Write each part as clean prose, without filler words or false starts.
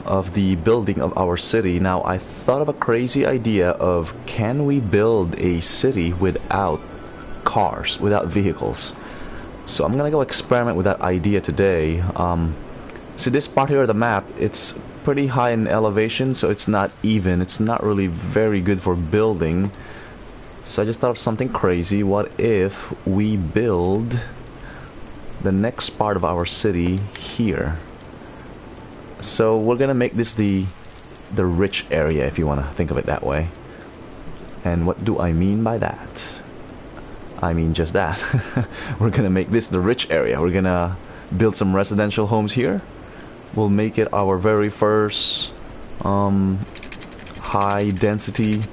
of the building of our city. Now, I thought of a crazy idea of, can we build a city without cars, without vehicles? So I'm gonna go experiment with that idea today. See, this part here of the map, it's pretty high in elevation, so it's not even. It's not really very good for building. So I just thought of something crazy. What if we build the next part of our city here? So we're gonna make this the rich area, if you want to think of it that way. And what do I mean by that? I mean just that. We're gonna make this the rich area. We're gonna build some residential homes here. We'll make it our very first high density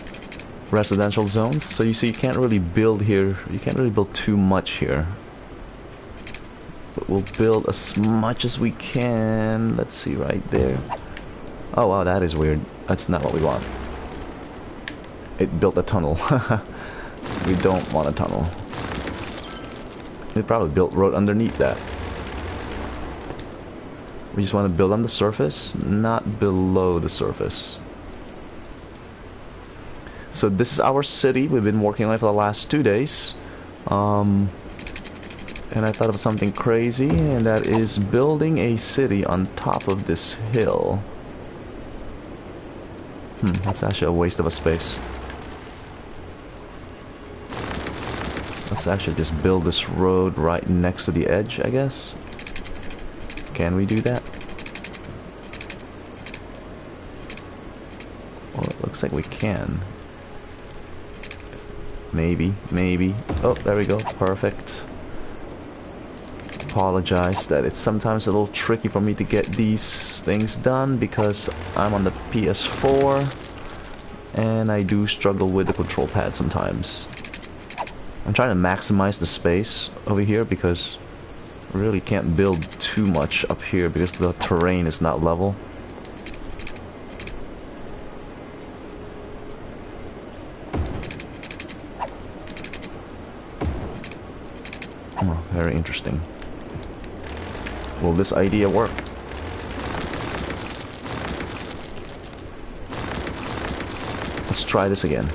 residential zones. So you see, you can't really build here. You can't really build too much here. But we'll build as much as we can. Let's see, right there. Oh wow, that is weird. That's not what we want. It built a tunnel. We don't want a tunnel. We probably built road underneath that. We just want to build on the surface, not below the surface. So this is our city. We've been working on it for the last 2 days. And I thought of something crazy, and that is building a city on top of this hill. That's actually a waste of a space. Let's actually just build this road right next to the edge, I guess. Can we do that? Well, it looks like we can. Maybe, maybe. Oh, there we go. Perfect. Apologize that it's sometimes a little tricky for me to get these things done because I'm on the PS4 and I do struggle with the control pad sometimes. I'm trying to maximize the space over here because I really can't build too much up here because the terrain is not level. Oh, very interesting. Will this idea work? Let's try this again.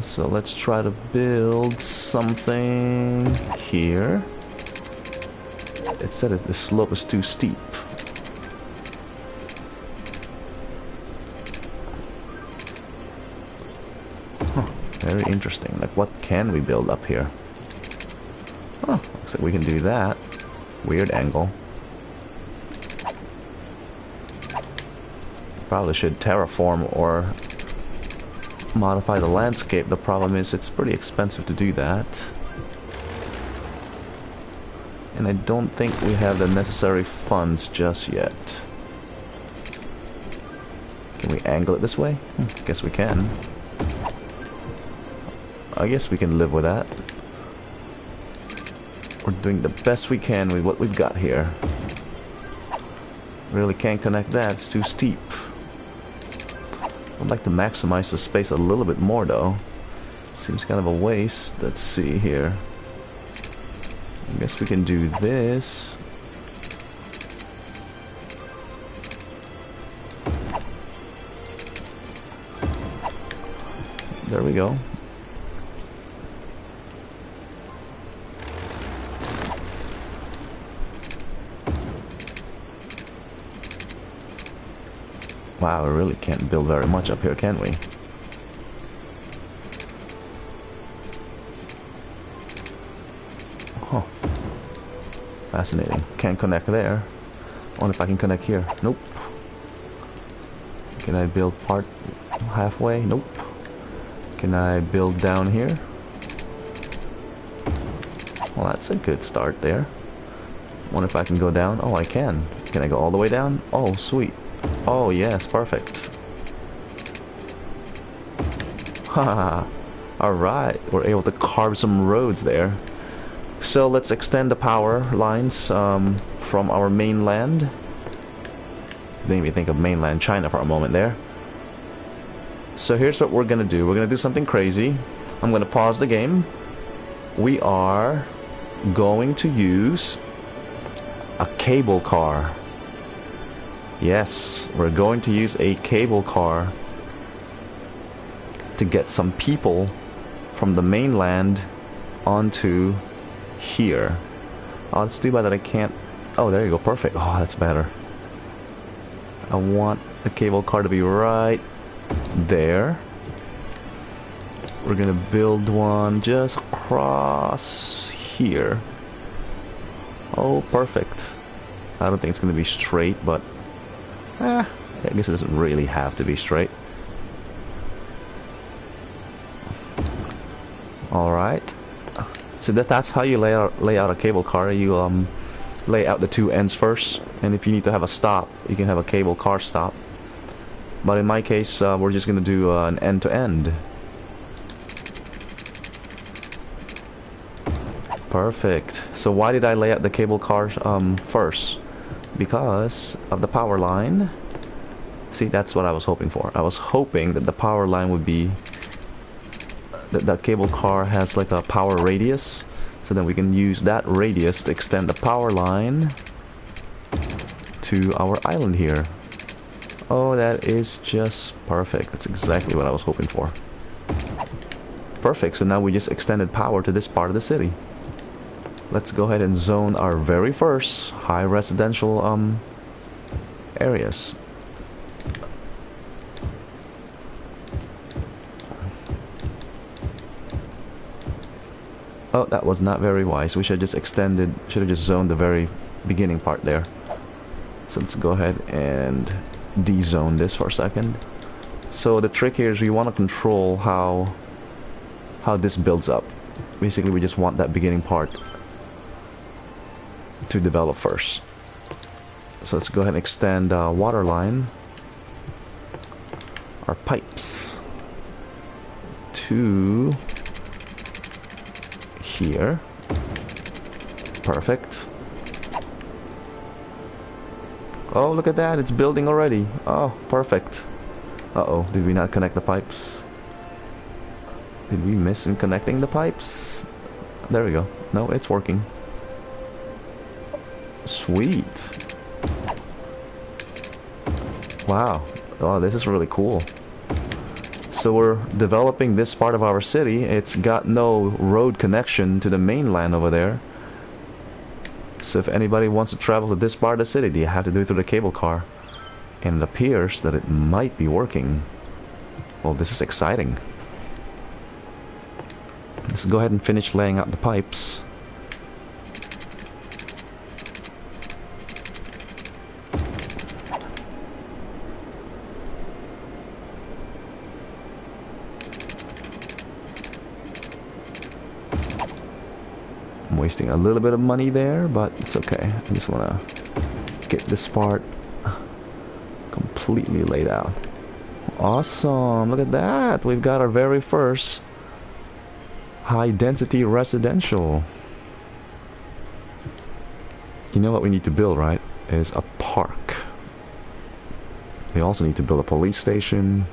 So let's try to build something here. It said that the slope is too steep. Huh, very interesting. Like, what can we build up here? Huh, looks like we can do that. Weird angle. Probably should terraform or modify the landscape. The problem is it's pretty expensive to do that. And I don't think we have the necessary funds just yet. Can we angle it this way? Guess we can. I guess we can live with that. We're doing the best we can with what we've got here. Really can't connect that, it's too steep. I'd like to maximize the space a little bit more though. Seems kind of a waste. Let's see here. I guess we can do this. There we go. Wow, we really can't build very much up here, can we? Huh. Fascinating. Can't connect there. Wonder if I can connect here. Nope. Can I build part halfway? Nope. Can I build down here? Well, that's a good start there. Wonder if I can go down. Oh, I can. Can I go all the way down? Oh, sweet. Oh, yes, perfect. Haha. Alright, we're able to carve some roads there. So let's extend the power lines from our mainland. Made me think of mainland China for a moment there. So here's what we're gonna do. We're gonna do something crazy. I'm gonna pause the game. We are going to use a cable car. Yes, we're going to use a cable car to get some people from the mainland onto here. Oh, it's too bad that I can't... Oh, there you go, perfect. Oh, that's better. I want the cable car to be right there. We're gonna build one just across here. Oh, perfect. I don't think it's gonna be straight, but... I guess it doesn't really have to be straight. Alright. So that's how you lay out a cable car. You lay out the two ends first, and if you need to have a stop, you can have a cable car stop. But in my case, we're just gonna do an end-to-end. Perfect. So why did I lay out the cable car first? Because of the power line. See, that's what I was hoping for. I was hoping that the power line would be... that cable car has like a power radius. So then we can use that radius to extend the power line to our island here. Oh, that is just perfect. That's exactly what I was hoping for. Perfect. So now we just extended power to this part of the city. Let's go ahead and zone our very first high residential areas. Oh, that was not very wise. We should have just zoned the very beginning part there. So let's go ahead and de-zone this for a second. So the trick here is we want to control how this builds up. Basically, we just want that beginning part to develop first. So let's go ahead and extend water line, our pipes, to here. Perfect. Oh, look at that, it's building already. Oh, perfect. Uh-oh, did we not connect the pipes? Did we miss in connecting the pipes? There we go. No, it's working. Sweet. Wow. Oh, this is really cool. So we're developing this part of our city. It's got no road connection to the mainland over there. So if anybody wants to travel to this part of the city, they have to do it through the cable car. And it appears that it might be working. Well, this is exciting. Let's go ahead and finish laying out the pipes. I'm wasting a little bit of money there, but it's okay. I just want to get this part completely laid out. Awesome, look at that. We've got our very first high density residential. You know what we need to build, right? Is a park. We also need to build a police station.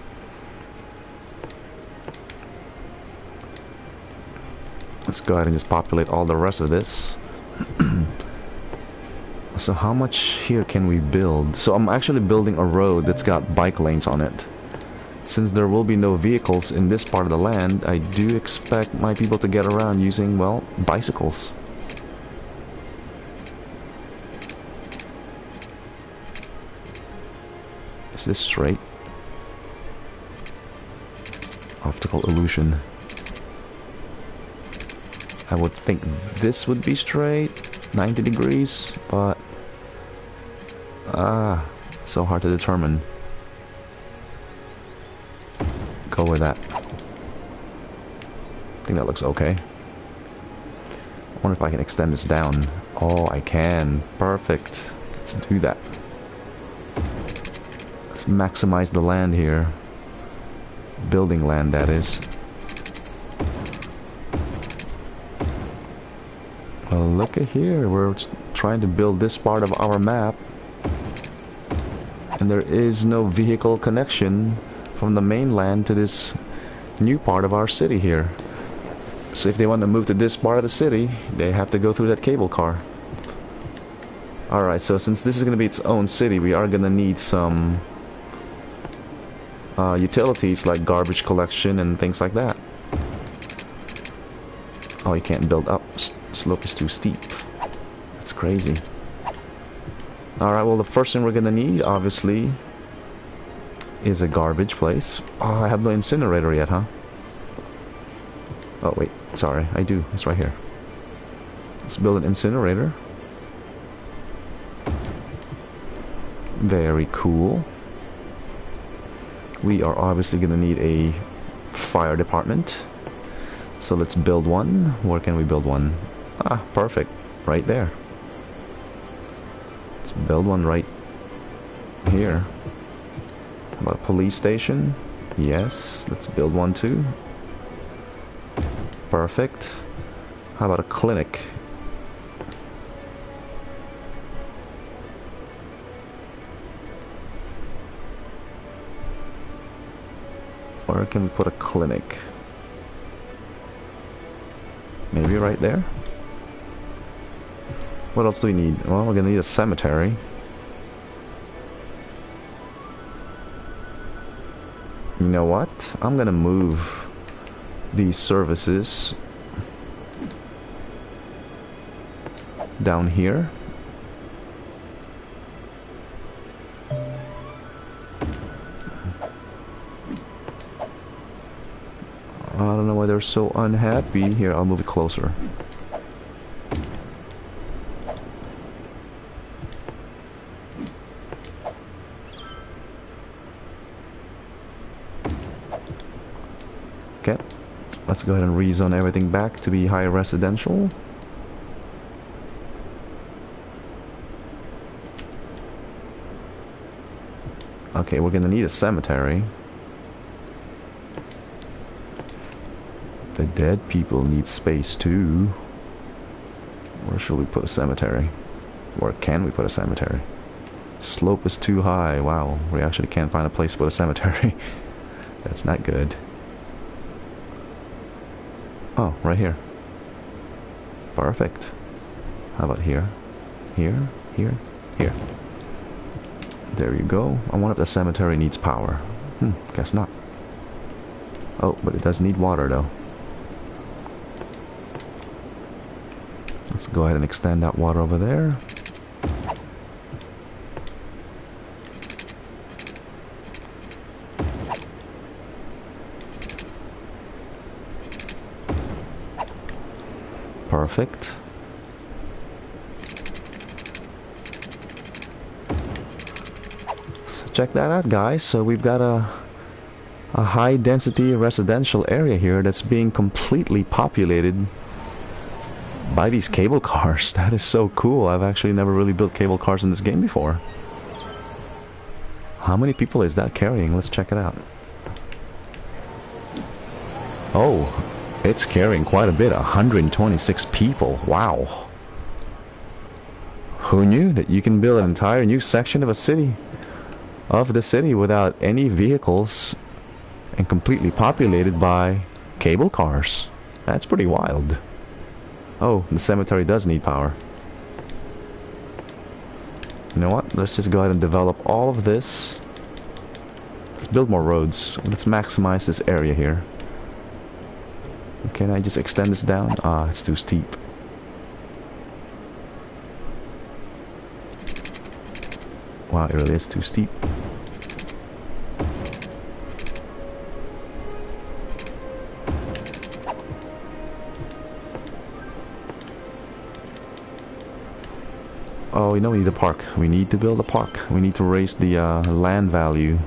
Let's go ahead and just populate all the rest of this. So how much here can we build? So I'm actually building a road that's got bike lanes on it. Since there will be no vehicles in this part of the land, I do expect my people to get around using, well, bicycles. Is this straight? Optical illusion. I would think this would be straight, 90 degrees, but it's so hard to determine. Go with that. I think that looks okay. I wonder if I can extend this down. Oh, I can. Perfect. Let's do that. Let's maximize the land here. Building land, that is. Well, look at here. We're trying to build this part of our map. And there is no vehicle connection from the mainland to this new part of our city here. So if they want to move to this part of the city, they have to go through that cable car. Alright, so since this is going to be its own city, we are going to need some utilities like garbage collection and things like that. Oh, you can't build up. Slope is too steep. That's crazy. Alright, well, the first thing we're going to need, obviously, is a garbage place. Oh, I have no incinerator yet, huh? Oh, wait. Sorry, I do. It's right here. Let's build an incinerator. Very cool. We are obviously going to need a fire department. So let's build one. Where can we build one? Ah, perfect. Right there. Let's build one right here. How about a police station? Yes, let's build one too. Perfect. How about a clinic? Where can we put a clinic? Maybe right there? What else do we need? Well, we're gonna need a cemetery. You know what? I'm gonna move these services down here. I don't know why they're so unhappy. Here, I'll move it closer. Okay, let's go ahead and rezone everything back to be high residential. Okay, we're gonna need a cemetery. The dead people need space too. Where shall we put a cemetery? Where can we put a cemetery? Slope is too high. Wow, we actually can't find a place to put a cemetery. That's not good. Oh, right here. Perfect. How about here? Here, here, here. There you go. I wonder if the cemetery needs power. Guess not. Oh, but it does need water though. Let's go ahead and extend that water over there. Perfect. So check that out, guys. So we've got a high density residential area here that's being completely populated by these cable cars. That is so cool. I've actually never really built cable cars in this game before. How many people is that carrying? Let's check it out. Oh, it's carrying quite a bit. 126 people. Wow. Who knew that you can build an entire new section of a city, of the city, without any vehicles and completely populated by cable cars? That's pretty wild. Oh, the cemetery does need power. You know what? Let's just go ahead and develop all of this. Let's build more roads. Let's maximize this area here. Can I just extend this down? Ah, it's too steep. Wow, it really is too steep. Oh, we know we need a park. We need to build a park. We need to raise the land value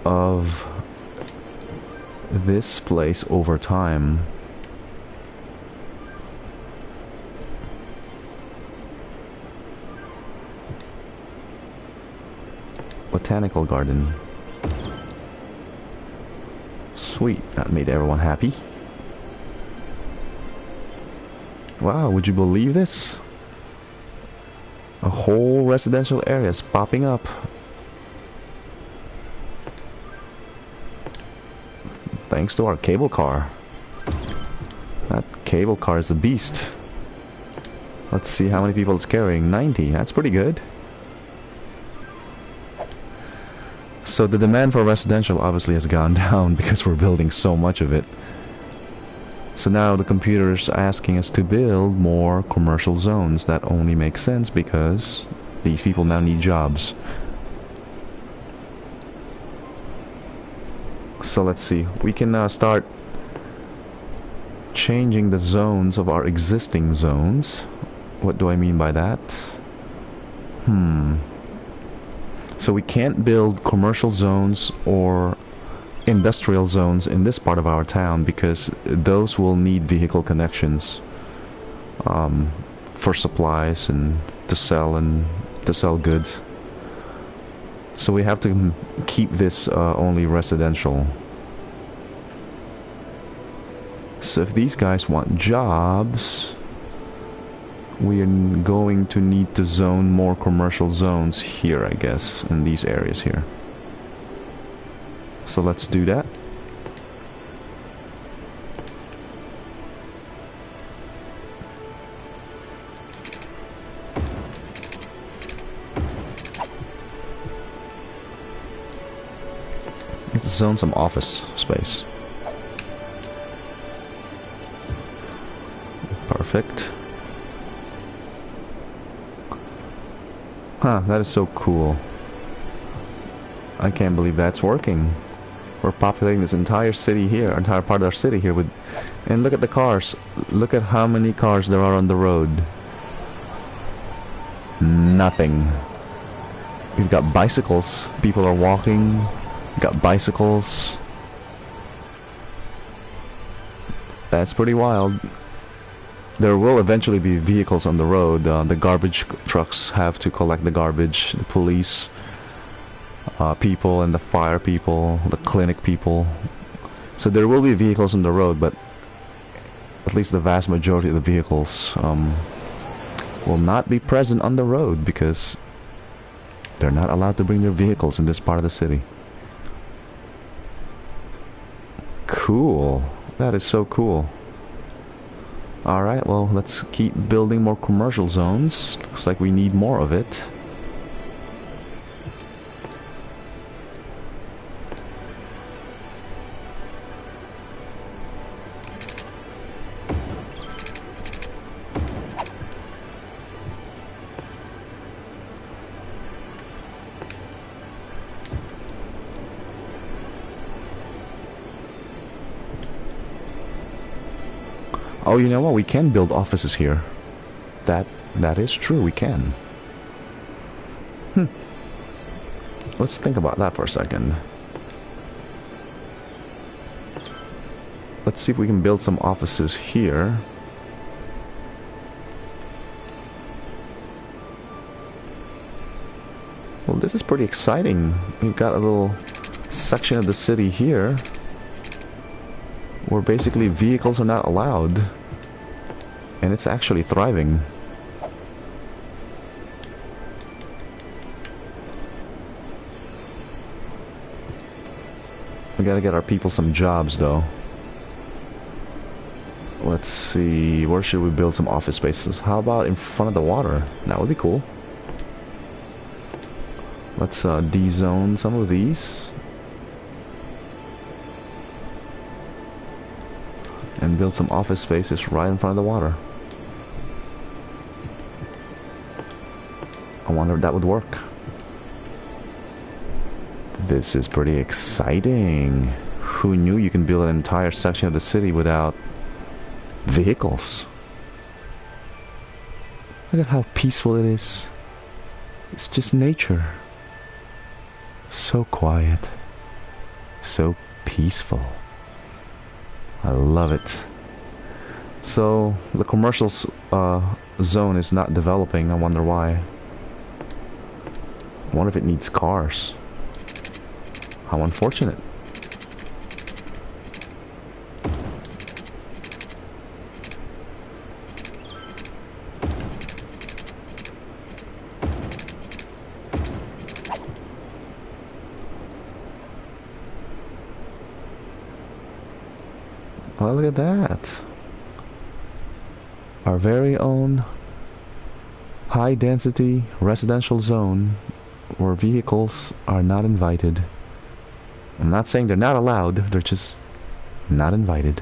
of this place over time. Botanical garden. Sweet, that made everyone happy. Wow, would you believe this? A whole residential area is popping up. Thanks to our cable car. That cable car is a beast. Let's see how many people it's carrying. 90. That's pretty good. So the demand for residential obviously has gone down because we're building so much of it. So now the computer's asking us to build more commercial zones. That only makes sense because these people now need jobs. So let's see. We can now start changing the zones of our existing zones. What do I mean by that? So we can't build commercial zones or industrial zones in this part of our town because those will need vehicle connections for supplies and to sell goods. So we have to keep this only residential. So if these guys want jobs, we are going to need to zone more commercial zones here, I guess, in these areas here. So let's do that. Let's zone some office space. Perfect. Huh, that is so cool. I can't believe that's working. We're populating this entire city here, entire part of our city here with... And look at the cars. Look at how many cars there are on the road. Nothing. We've got bicycles. People are walking. We've got bicycles. That's pretty wild. There will eventually be vehicles on the road. The garbage trucks have to collect the garbage. The police people and the fire people, the clinic people. So there will be vehicles on the road, but at least the vast majority of the vehicles will not be present on the road because they're not allowed to bring their vehicles in this part of the city. Cool. That is so cool. Alright, well, let's keep building more commercial zones. Looks like we need more of it. Oh, you know what? We can build offices here. That is true. We can. Let's think about that for a second. Let's see if we can build some offices here. Well, this is pretty exciting. We've got a little section of the city here where basically vehicles are not allowed. And it's actually thriving. We gotta get our people some jobs, though. Let's see, where should we build some office spaces? How about in front of the water? That would be cool. Let's de-zone some of these. And build some office spaces right in front of the water. I wonder if that would work. This is pretty exciting. Who knew you can build an entire section of the city without vehicles? Look at how peaceful it is. It's just nature. So quiet. So peaceful. I love it. So the commercial zone is not developing. I wonder why. I wonder if it needs cars. How unfortunate. Oh, look at that. Our very own high density residential zone where vehicles are not invited. I'm not saying they're not allowed, they're just not invited.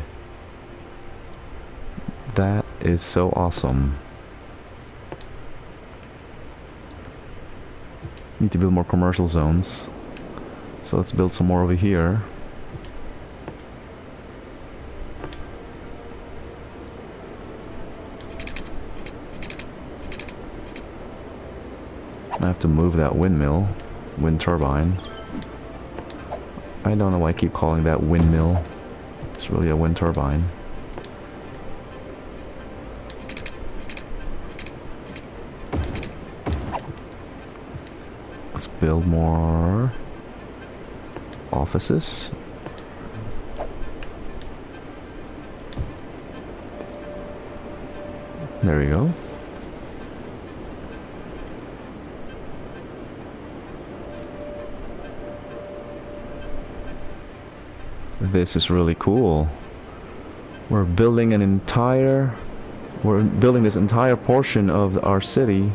That is so awesome. Need to build more commercial zones. So let's build some more over here. I have to move that windmill, wind turbine. I don't know why I keep calling that windmill. It's really a wind turbine. Let's build more offices. There we go. This is really cool. We're building this entire portion of our city,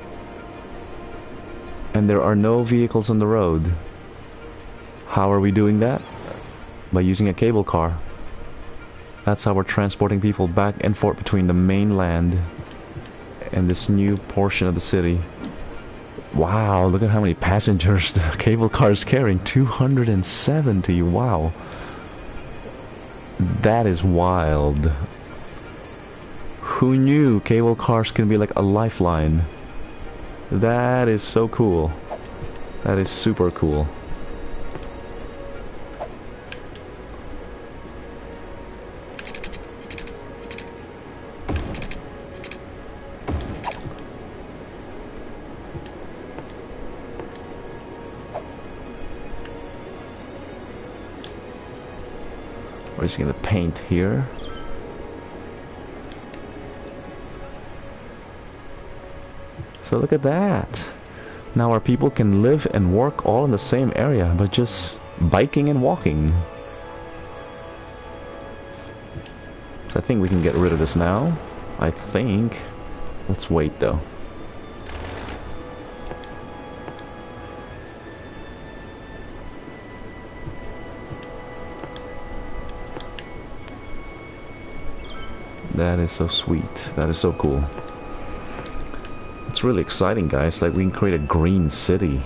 and there are no vehicles on the road. How are we doing that? By using a cable car. That's how we're transporting people back and forth between the mainland and this new portion of the city. Wow, look at how many passengers the cable car is carrying. 270, wow. That is wild. Who knew cable cars can be like a lifeline? That is so cool. That is super cool. We're just gonna paint here. So look at that. Now our people can live and work all in the same area, but just biking and walking. So I think we can get rid of this now. I think. Let's wait though. That is so sweet. That is so cool. It's really exciting, guys. Like, we can create a green city.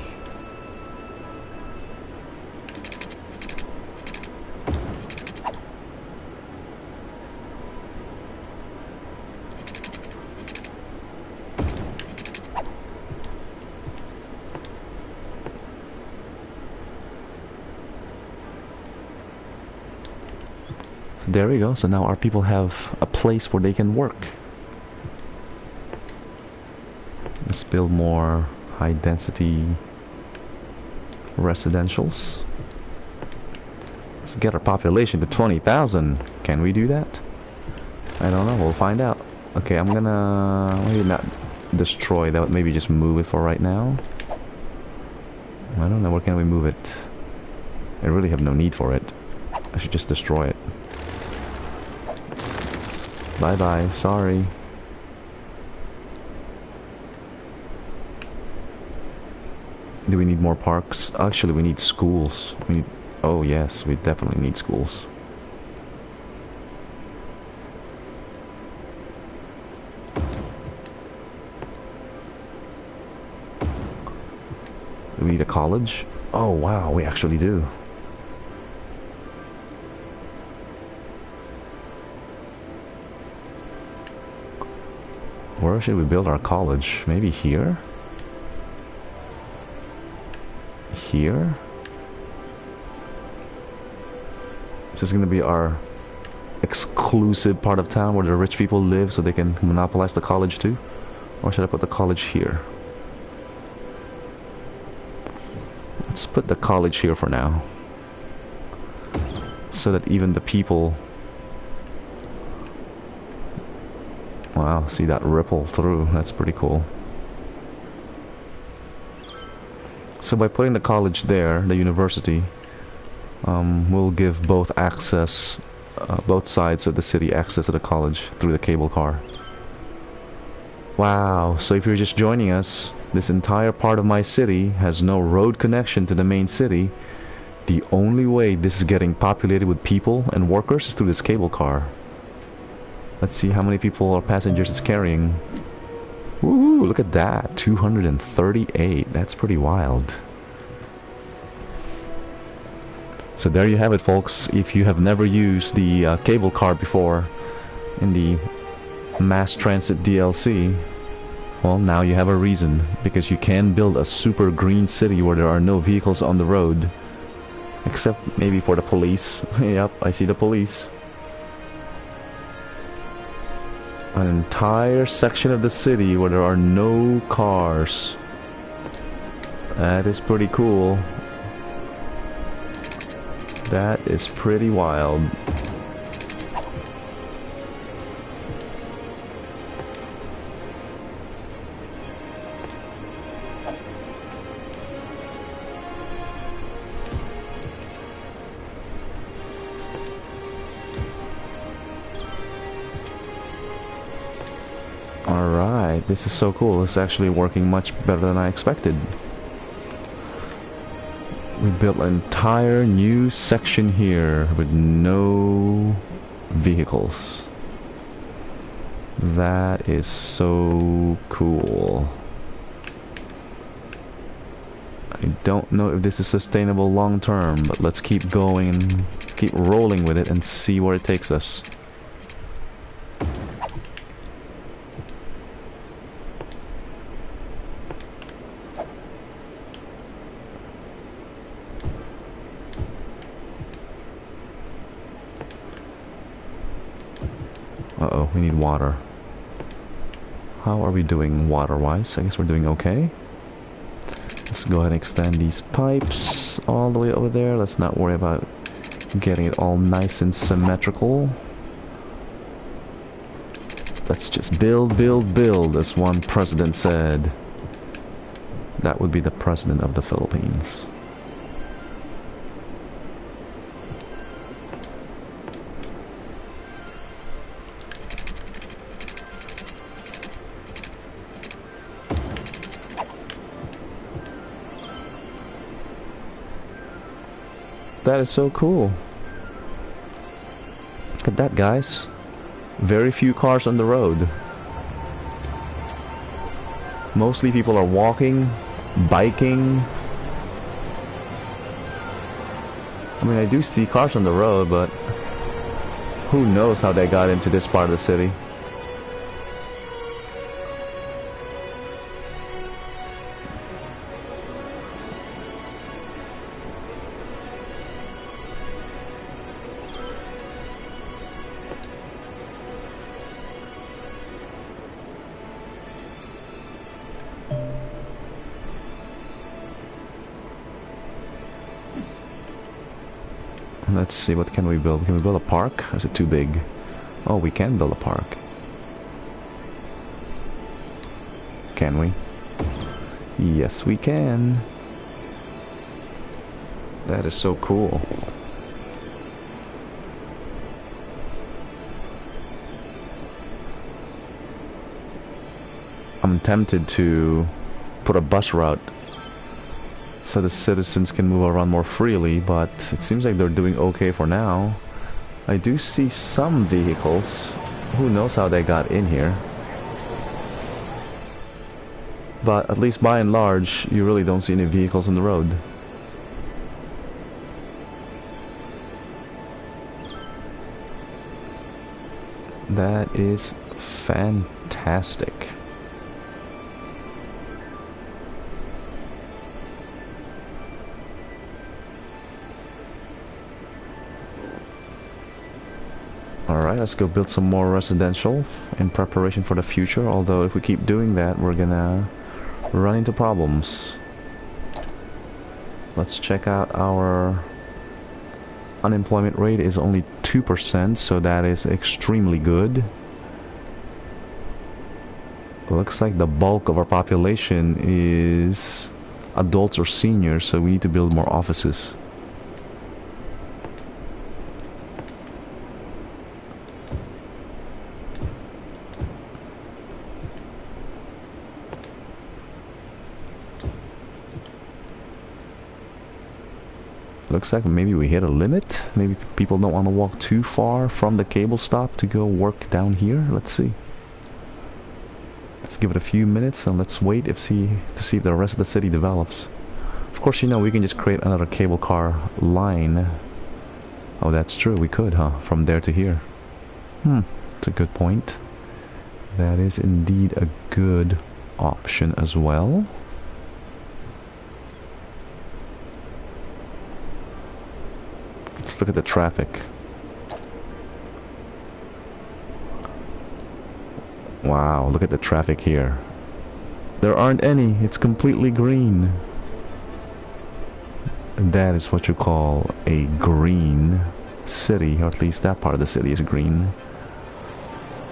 There we go. So now our people have a place where they can work. Let's build more high density residentials. Let's get our population to 20,000. Can we do that? I don't know. We'll find out. Okay, I'm gonna maybe not destroy that. Maybe just move it for right now. I don't know. Where can we move it? I really have no need for it. I should just destroy it. Bye-bye. Sorry. Do we need more parks? Actually, we need schools. We need... Oh, yes. We definitely need schools. Do we need a college? Oh, wow. We actually do. Where should we build our college? Maybe here? Here? Is this going to be our exclusive part of town where the rich people live so they can monopolize the college too? Or should I put the college here? Let's put the college here for now. So that even the people... Wow, see that ripple through. That's pretty cool. So by putting the college there, the university, we'll give both access, both sides of the city access to the college through the cable car. Wow, so if you're just joining us, this entire part of my city has no road connection to the main city. The only way this is getting populated with people and workers is through this cable car. Let's see how many people or passengers it's carrying. Woo, look at that. 238. That's pretty wild. So there you have it, folks. If you have never used the cable car before in the mass transit DLC, well, now you have a reason, because you can build a super green city where there are no vehicles on the road, except maybe for the police. Yep, I see the police. An entire section of the city where there are no cars. That is pretty cool. That is pretty wild. Alright, this is so cool. It's actually working much better than I expected. We built an entire new section here with no vehicles. That is so cool. I don't know if this is sustainable long term, but let's keep going and keep rolling with it and see where it takes us. Uh-oh, we need water. How are we doing water-wise? I guess we're doing okay. Let's go ahead and extend these pipes all the way over there. Let's not worry about getting it all nice and symmetrical. Let's just build, build, build, as one president said. That would be the president of the Philippines. That is so cool. Look at that, guys. Very few cars on the road. Mostly people are walking, biking. I mean, I do see cars on the road, but who knows how they got into this part of the city. Let's see, what can we build? Can we build a park? Or is it too big? Oh, we can build a park. Can we? Yes, we can. That is so cool. I'm tempted to put a bus route so the citizens can move around more freely, but it seems like they're doing okay for now. I do see some vehicles. Who knows how they got in here? But at least by and large, you really don't see any vehicles on the road. That is fantastic. Alright, let's go build some more residential in preparation for the future, although if we keep doing that, we're gonna run into problems. Let's check out our unemployment rate is only 2%, so that is extremely good. Looks like the bulk of our population is adults or seniors, so we need to build more offices. Looks like maybe we hit a limit. Maybe people don't want to walk too far from the cable stop to go work down here. Let's see. Let's give it a few minutes and let's wait to see if the rest of the city develops. Of course, you know, we can just create another cable car line. Oh, that's true. We could, huh? From there to here. That's a good point. That is indeed a good option as well. Let's look at the traffic. Wow, look at the traffic here. There aren't any. It's completely green. And that is what you call a green city, or at least that part of the city is green.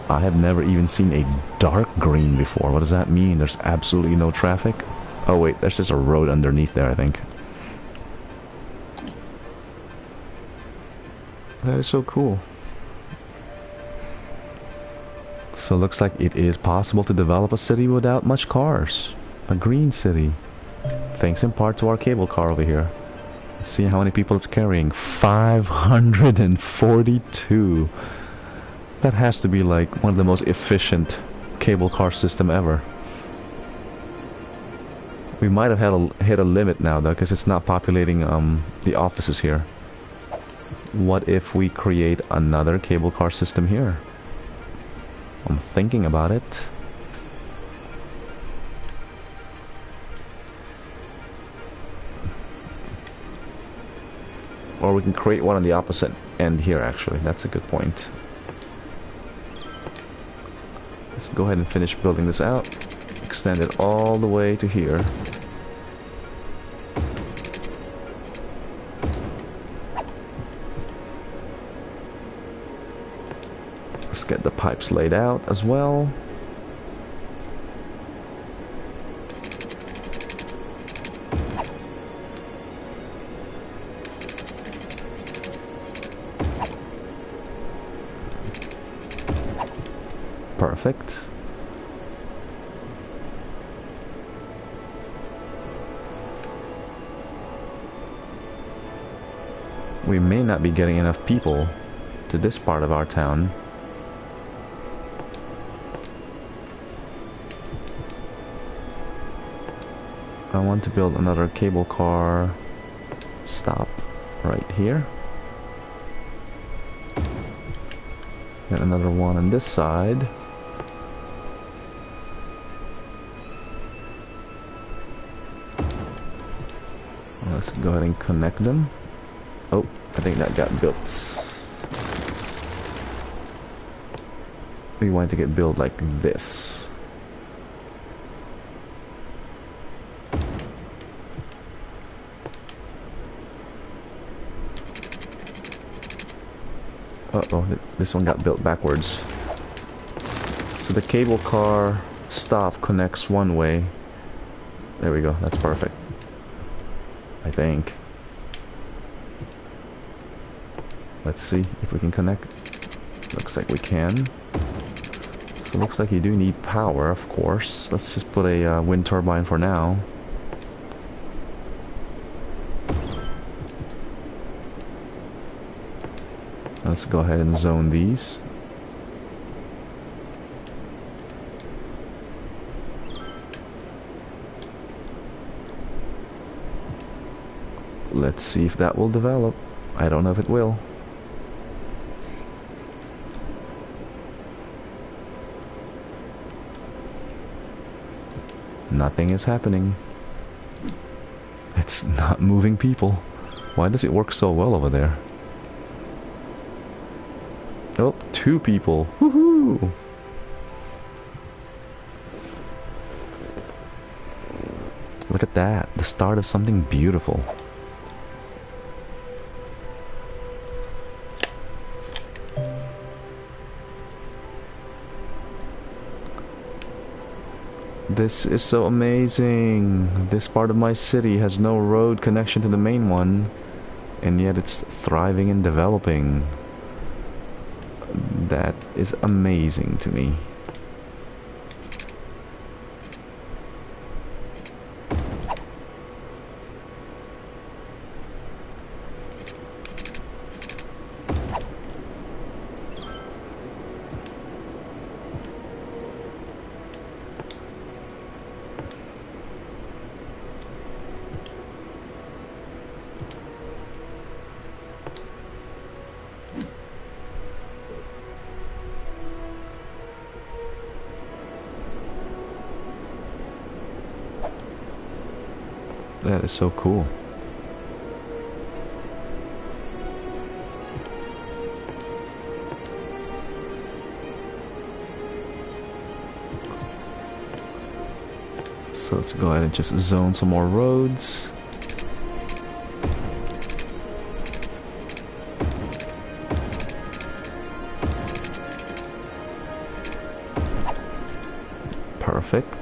I have never even seen a dark green before. What does that mean? There's absolutely no traffic? Oh wait, there's just a road underneath there, I think. That is so cool. So it looks like it is possible to develop a city without much cars. A green city. Thanks in part to our cable car over here. Let's see how many people it's carrying. 542. That has to be like one of the most efficient cable car system ever. We might have hit a limit now though, because it's not populating the offices here. What if we create another cable car system here? I'm thinking about it. Or we can create one on the opposite end here, actually. That's a good point. Let's go ahead and finish building this out. Extend it all the way to here. Let's get the pipes laid out as well. Perfect. We may not be getting enough people to this part of our town. I want to build another cable car stop right here. And another one on this side. Let's go ahead and connect them. Oh, I think that got built. We want to get built like this. Uh-oh, this one got built backwards. So the cable car stop connects one way. There we go, that's perfect. I think. Let's see if we can connect. Looks like we can. So it looks like you do need power, of course. Let's just put a wind turbine for now. Let's go ahead and zone these. Let's see if that will develop. I don't know if it will. Nothing is happening. It's not moving people. Why does it work so well over there? Oh, 2 people. Woohoo! Look at that. The start of something beautiful. This is so amazing. This part of my city has no road connection to the main one, and yet it's thriving and developing. That is amazing to me. That is so cool. So let's go ahead and just zone some more roads. Perfect.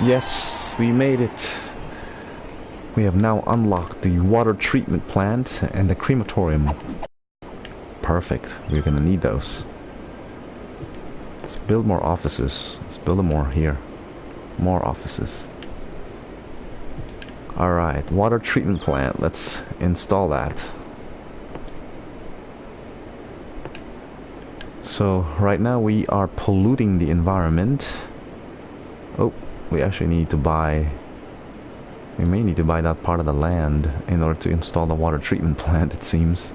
Yes, we made it. We have now unlocked the water treatment plant and the crematorium. Perfect. We're gonna need those. Let's build more offices. Let's build more here. More offices. Alright, water treatment plant. Let's install that. So, right now we are polluting the environment. Oh, we actually need to buy... We may need to buy that part of the land in order to install the water treatment plant, it seems.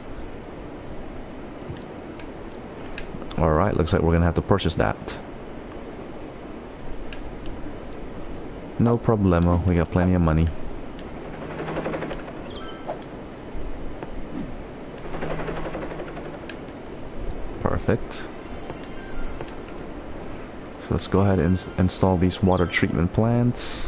Alright, looks like we're gonna have to purchase that. No problemo, we got plenty of money. Perfect. So let's go ahead and install these water treatment plants.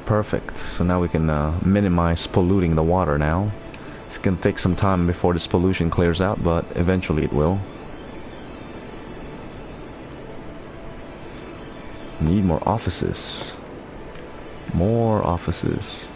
Perfect. So now we can minimize polluting the water now. It's gonna take some time before this pollution clears out, but eventually it will. Need more offices. More offices.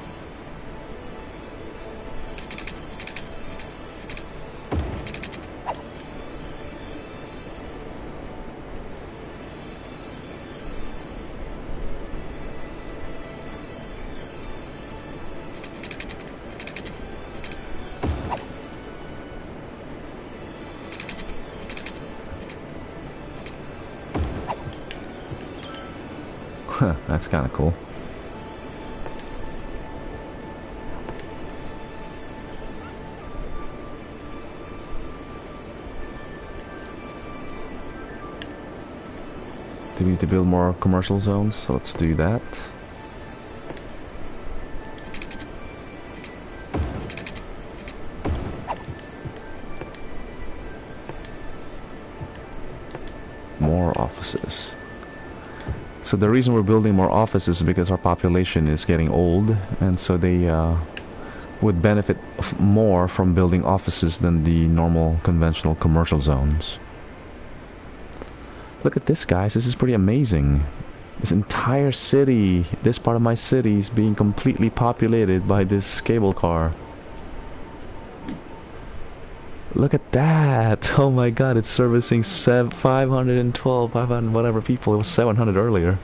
That's kind of cool. Do we need to build more commercial zones? So let's do that. More offices. So the reason we're building more offices is because our population is getting old, and so they would benefit more from building offices than the normal conventional commercial zones. Look at this, guys. This is pretty amazing. This entire city, this part of my city, is being completely populated by this cable car. Look at that! Oh my god, it's servicing 512, 500 whatever people. It was 700 earlier.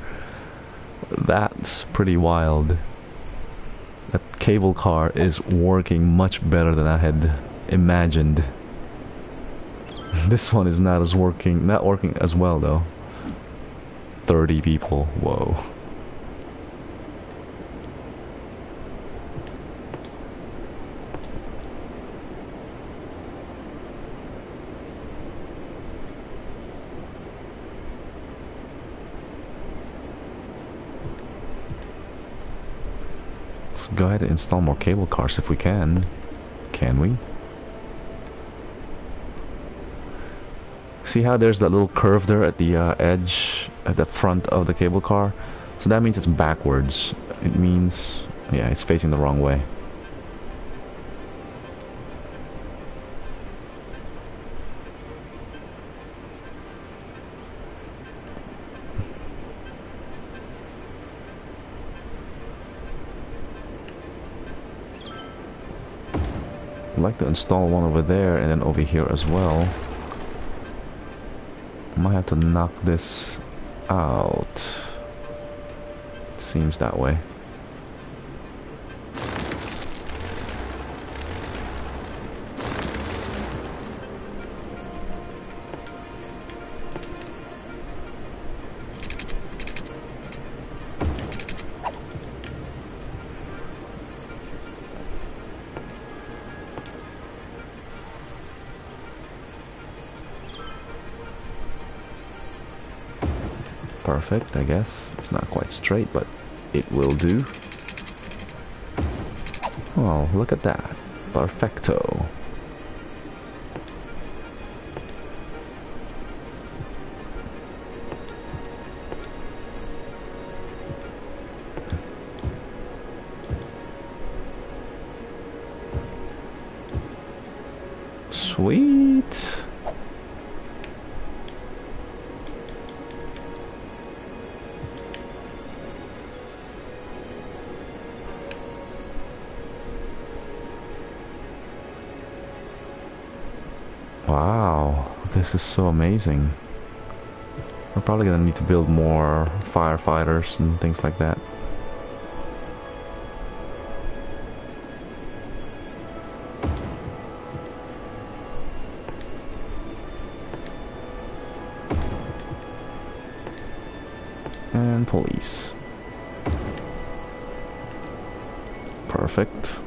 That's pretty wild. That cable car is working much better than I had imagined. This one is not working as well though. 30 people. Whoa. Let's go ahead and install more cable cars if we can. Can we? See how there's that little curve there at the edge, at the front of the cable car? So that means it's backwards. It means, yeah, it's facing the wrong way. I'd like to install one over there and then over here as well. I might have to knock this out. Seems that way. Perfect, I guess. It's not quite straight, but it will do. Oh, look at that. Perfecto. Sweet. Wow, this is so amazing. We're probably gonna need to build more firefighters and things like that. And police. Perfect.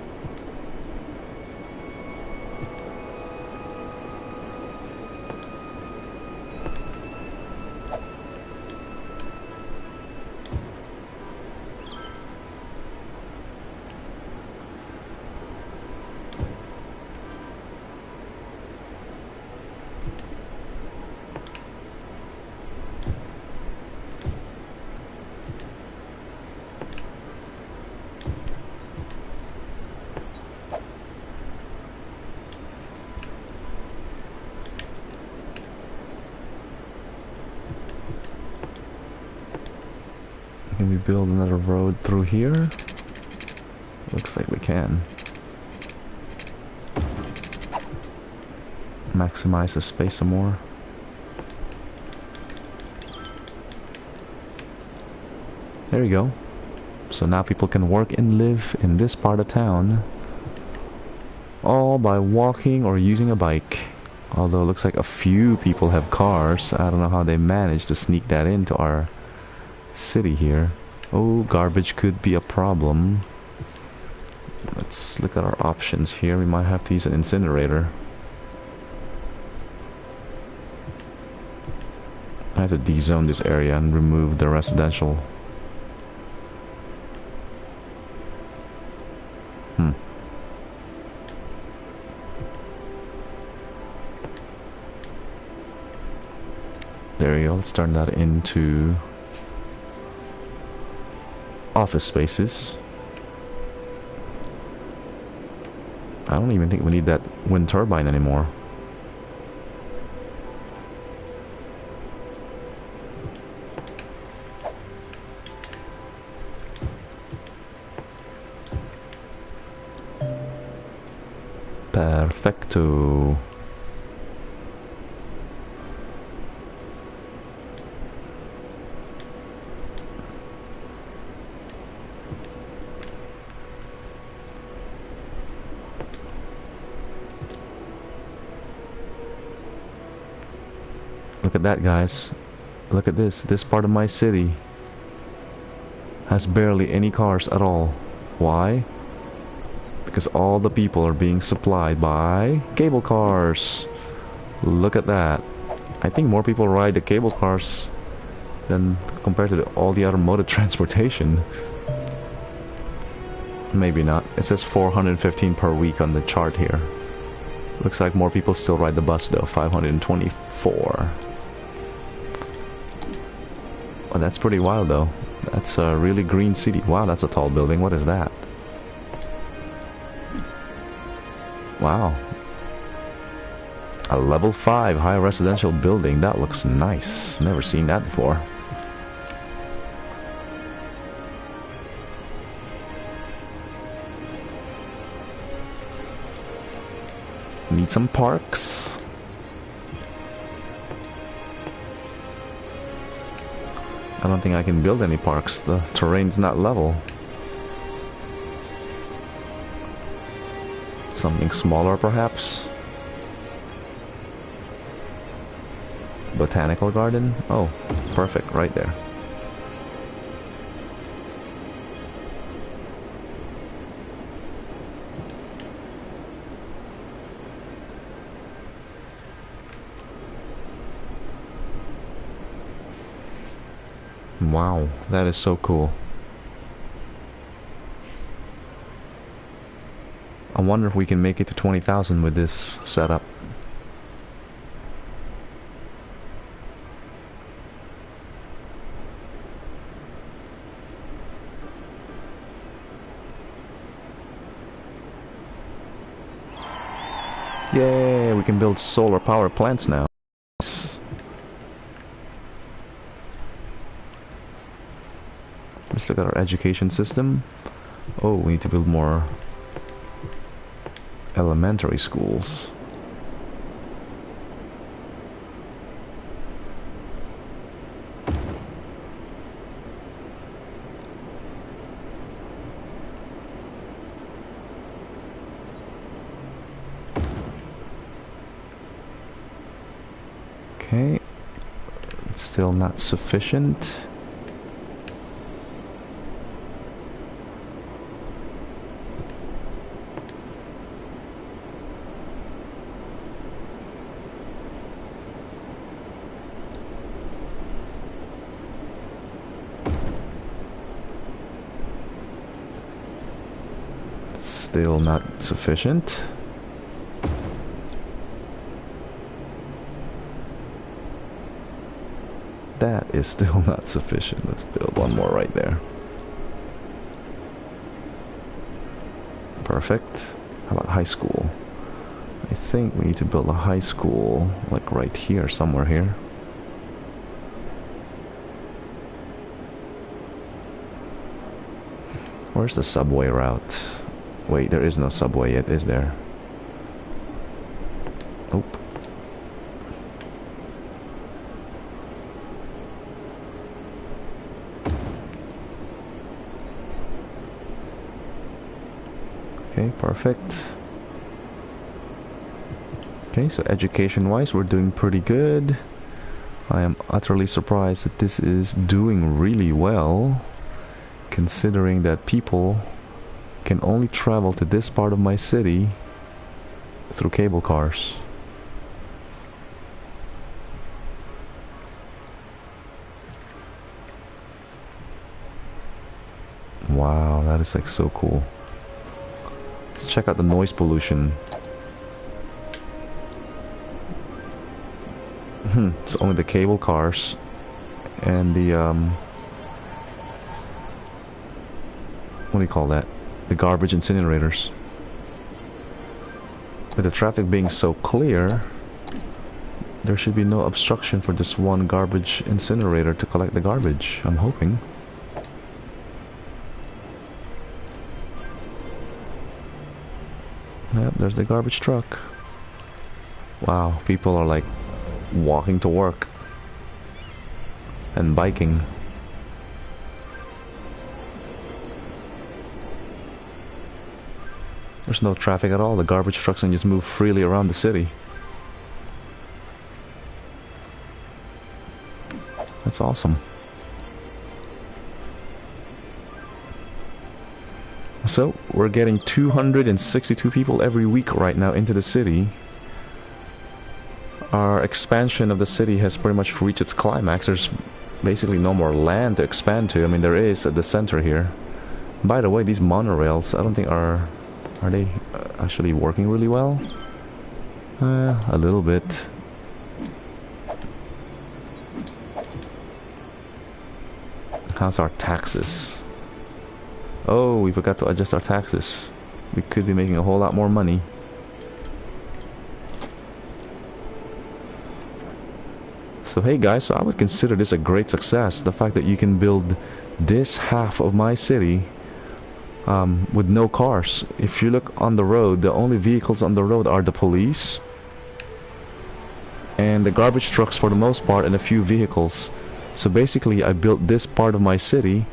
Can we build another road through here? Looks like we can. Maximize the space some more. There you go. So now people can work and live in this part of town, all by walking or using a bike. Although it looks like a few people have cars. I don't know how they managed to sneak that into our city here. Oh, garbage could be a problem. Let's look at our options here. We might have to use an incinerator. I have to dezone this area and remove the residential. There you go. Let's turn that into office spaces. I don't even think we need that wind turbine anymore. Perfecto. Look at that, guys. Look at this. This part of my city has barely any cars at all. Why? Because all the people are being supplied by cable cars. Look at that. I think more people ride the cable cars than compared to all the other mode of transportation. Maybe not. It says 415 per week on the chart here. Looks like more people still ride the bus though. 524. Well, that's pretty wild though. That's a really green city. Wow, that's a tall building. What is that? Wow. A level 5 high residential building. That looks nice. Never seen that before. Need some parks. I don't think I can build any parks. The terrain's not level. Something smaller, perhaps? Botanical garden? Oh, perfect, right there. Wow, that is so cool. I wonder if we can make it to 20,000 with this setup. Yay, we can build solar power plants now. Let's look at our education system. Oh, we need to build more elementary schools. Okay, it's still not sufficient. Still not sufficient. That is still not sufficient. Let's build one more right there. Perfect. How about high school? I think we need to build a high school like right here, somewhere here. Where's the subway route? Wait, there is no subway yet, is there? Nope. Okay, perfect. Okay, so education-wise, we're doing pretty good. I am utterly surprised that this is doing really well, considering that people can only travel to this part of my city through cable cars. Wow, that is like so cool. Let's check out the noise pollution. It's only the cable cars and the what do you call that? The garbage incinerators. With the traffic being so clear, there should be no obstruction for this one garbage incinerator to collect the garbage, I'm hoping. Yep, there's the garbage truck. Wow, people are like walking to work and biking. There's no traffic at all. The garbage trucks can just move freely around the city. That's awesome. So, we're getting 262 people every week right now into the city. Our expansion of the city has pretty much reached its climax. There's basically no more land to expand to. I mean, there is at the center here. By the way, these monorails, I don't think are they actually working really well? A little bit. How's our taxes? Oh, we forgot to adjust our taxes. We could be making a whole lot more money. So hey guys, so I would consider this a great success. The fact that you can build this half of my city with no cars. If you look on the road, the only vehicles on the road are the police and the garbage trucks for the most part, and a few vehicles. So basically I built this part of my city,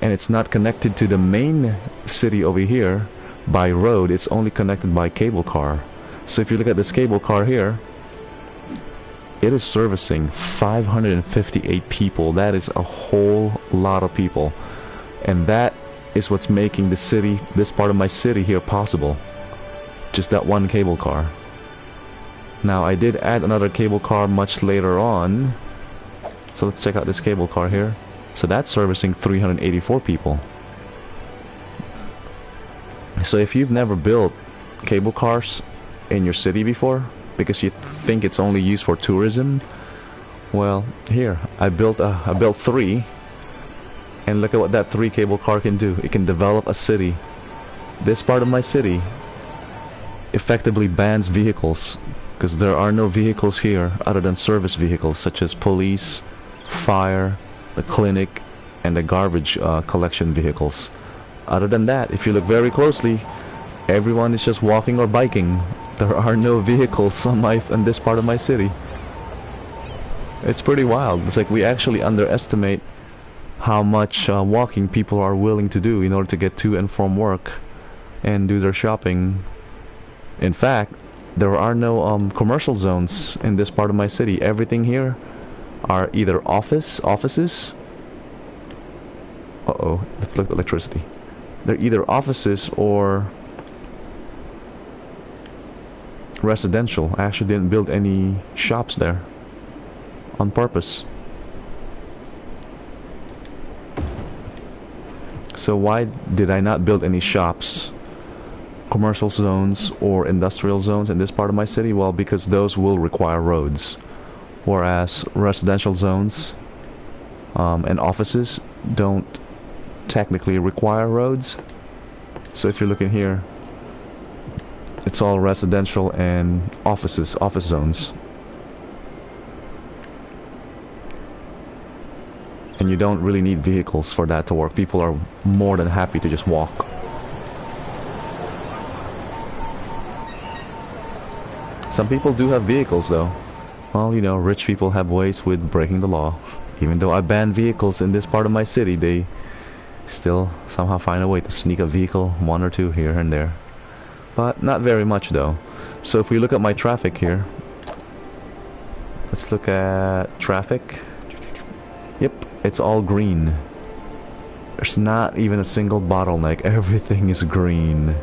and it's not connected to the main city over here by road. It's only connected by cable car. So if you look at this cable car here, it is servicing 558 people. That is a whole lot of people. And that is what's making the city, this part of my city here, possible. Just that one cable car. Now, I did add another cable car much later on. So let's check out this cable car here. So that's servicing 384 people. So if you've never built cable cars in your city before, because you think it's only used for tourism, well, here I built 3, and look at what that 3 cable car can do. It can develop a city. This part of my city effectively bans vehicles, because there are no vehicles here other than service vehicles such as police, fire, the clinic, and the garbage collection vehicles. Other than that, if you look very closely, everyone is just walking or biking. There are no vehicles on this part of my city. It's pretty wild. It's like we actually underestimate how much walking people are willing to do in order to get to and from work and do their shopping. In fact, there are no commercial zones in this part of my city. Everything here are either offices. Uh-oh, let's look at electricity. They're either offices or residential. I actually didn't build any shops there on purpose. So why did I not build any shops, commercial zones, or industrial zones in this part of my city? Well, because those will require roads, whereas residential zones and offices don't technically require roads. So if you're looking here, it's all residential and office zones. And you don't really need vehicles for that to work. People are more than happy to just walk. Some people do have vehicles though. Well, you know, rich people have ways with breaking the law. Even though I ban vehicles in this part of my city, they still somehow find a way to sneak a vehicle, 1 or 2 here and there. But not very much though. So if we look at my traffic here, let's look at traffic. Yep, it's all green. There's not even a single bottleneck. Everything is green.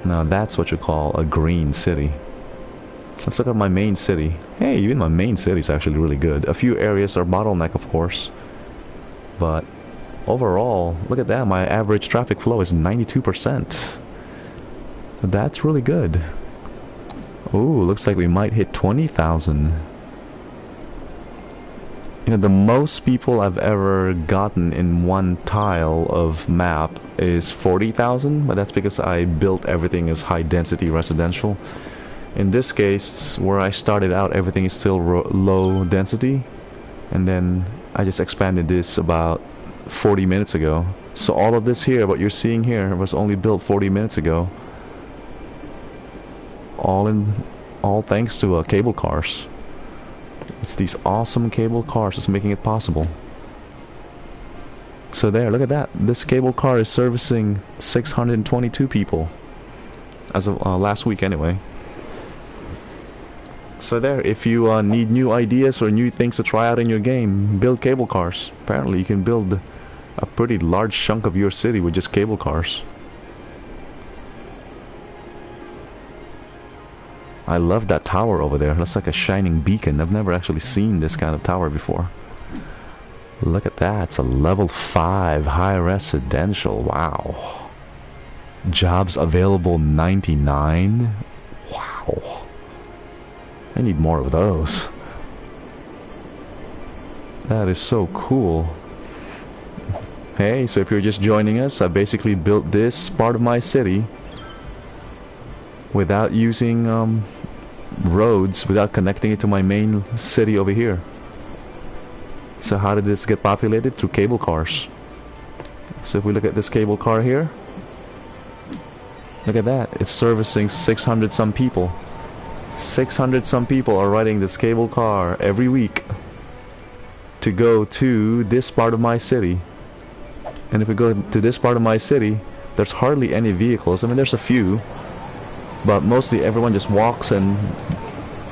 Now that's what you call a green city. Let's look at my main city. Hey, even my main city is actually really good. A few areas are bottleneck, of course, but overall, look at that. My average traffic flow is 92%. That's really good. Ooh, looks like we might hit 20,000. You know, the most people I've ever gotten in one tile of map is 40,000, but that's because I built everything as high density residential. In this case, where I started out, everything is still low density, and then I just expanded this about 40 minutes ago. So all of this here, what you're seeing here, was only built 40 minutes ago. All thanks to cable cars. It's these awesome cable cars that's making it possible. So there, look at that. This cable car is servicing 622 people as of last week anyway. So there, if you need new ideas or new things to try out in your game, build cable cars. Apparently you can build a pretty large chunk of your city with just cable cars. I love that tower over there. Looks like a shining beacon. I've never actually seen this kind of tower before. Look at that. It's a level 5 high residential. Wow. Jobs available 99. Wow. I need more of those. That is so cool. Hey, so if you're just joining us, I basically built this part of my city without using roads, without connecting it to my main city over here. So how did this get populated? Through cable cars. So if we look at this cable car here, look at that. It's servicing 600 some people. 600 some people are riding this cable car every week to go to this part of my city. And if we go to this part of my city, there's hardly any vehicles. I mean, there's a few, but mostly everyone just walks and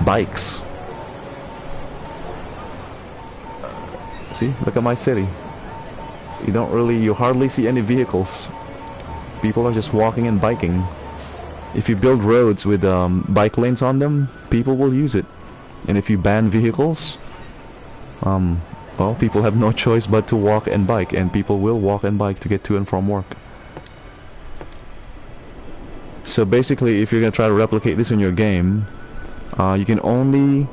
bikes. See, look at my city. You hardly see any vehicles. People are just walking and biking. If you build roads with bike lanes on them, people will use it. And if you ban vehicles, well, people have no choice but to walk and bike, and people will walk and bike to get to and from work. So basically, if you're going to try to replicate this in your game, you can only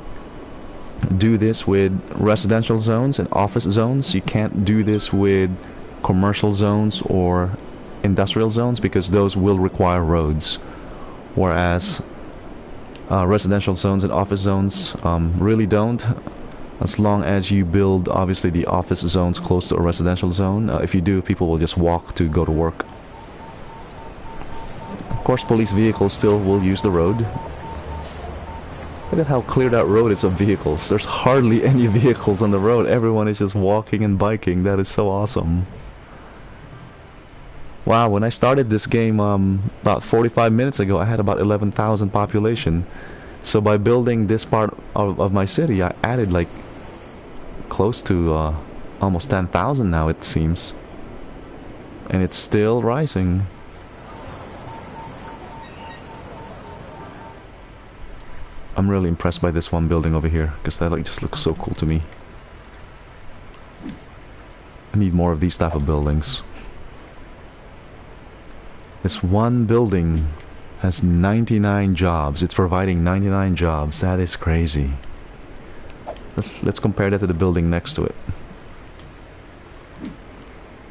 do this with residential zones and office zones. You can't do this with commercial zones or industrial zones because those will require roads. Whereas residential zones and office zones really don't, as long as you build obviously the office zones close to a residential zone. If you do, people will just walk to go to work. Of course, police vehicles still will use the road. Look at how clear that road is of vehicles. There's hardly any vehicles on the road. Everyone is just walking and biking. That is so awesome. Wow, when I started this game about 45 minutes ago, I had about 11,000 population. So by building this part of my city, I added like close to almost 10,000 now, it seems. And it's still rising. I'm really impressed by this one building over here, because that just looks so cool to me. I need more of these type of buildings. This one building has 99 jobs. It's providing 99 jobs. That is crazy. Let's compare that to the building next to it.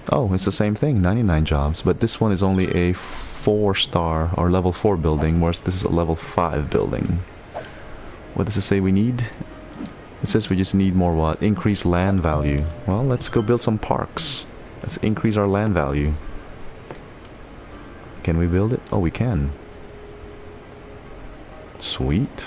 Oh, it's the same thing, 99 jobs, but this one is only a 4-star or level 4 building, whereas this is a level 5 building. What does it say we need? It says we just need more what? Increase land value. Well, let's go build some parks. Let's increase our land value. Can we build it? Oh, we can. Sweet.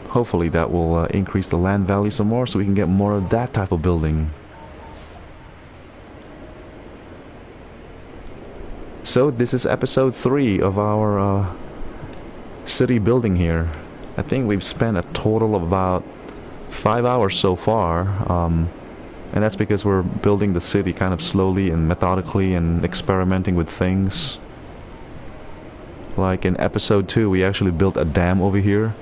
Hopefully that will increase the land value some more so we can get more of that type of building. So this is episode 3 of our city building here. I think we've spent a total of about 5 hours so far, and that's because we're building the city kind of slowly and methodically and experimenting with things. Like in episode 2, we actually built a dam over here,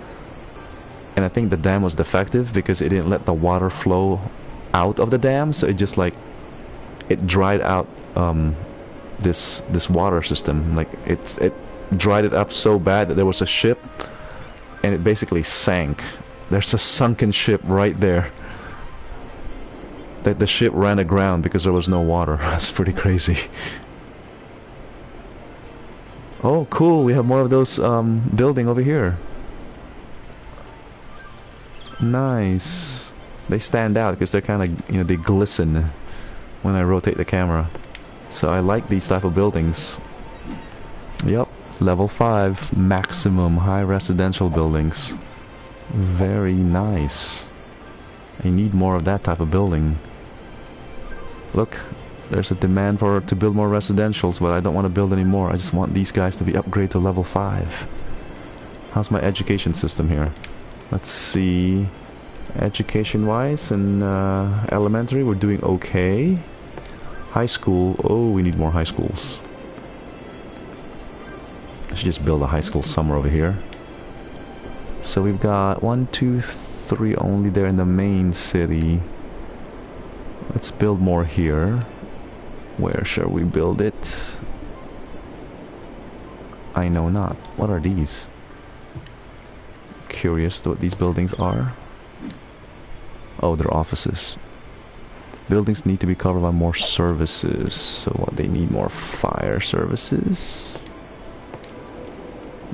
and I think the dam was defective because it didn't let the water flow out of the dam, so it just like it dried out this water system. Like it dried it up so bad that there was a ship and it basically sank. There's a sunken ship right there. That the ship ran aground because there was no water. That's pretty crazy. Oh, cool. We have more of those building over here. Nice. They stand out because they're kind of, they glisten when I rotate the camera. So I like these type of buildings. Yep, level 5 maximum high residential buildings. Very nice. I need more of that type of building. Look, There's a demand to build more residentials, but I don't want to build any more. I just want these guys to be upgraded to level 5. How's my education system here? Let's see. Education-wise, in elementary, we're doing okay. High school, oh, we need more high schools. I should just build a high school somewhere over here. So we've got 1, 2, 3 only there in the main city. Let's build more here. Where shall we build it? I know not. What are these? Curious to what these buildings are. Oh, they're offices. Buildings need to be covered by more services. So what, they need more fire services?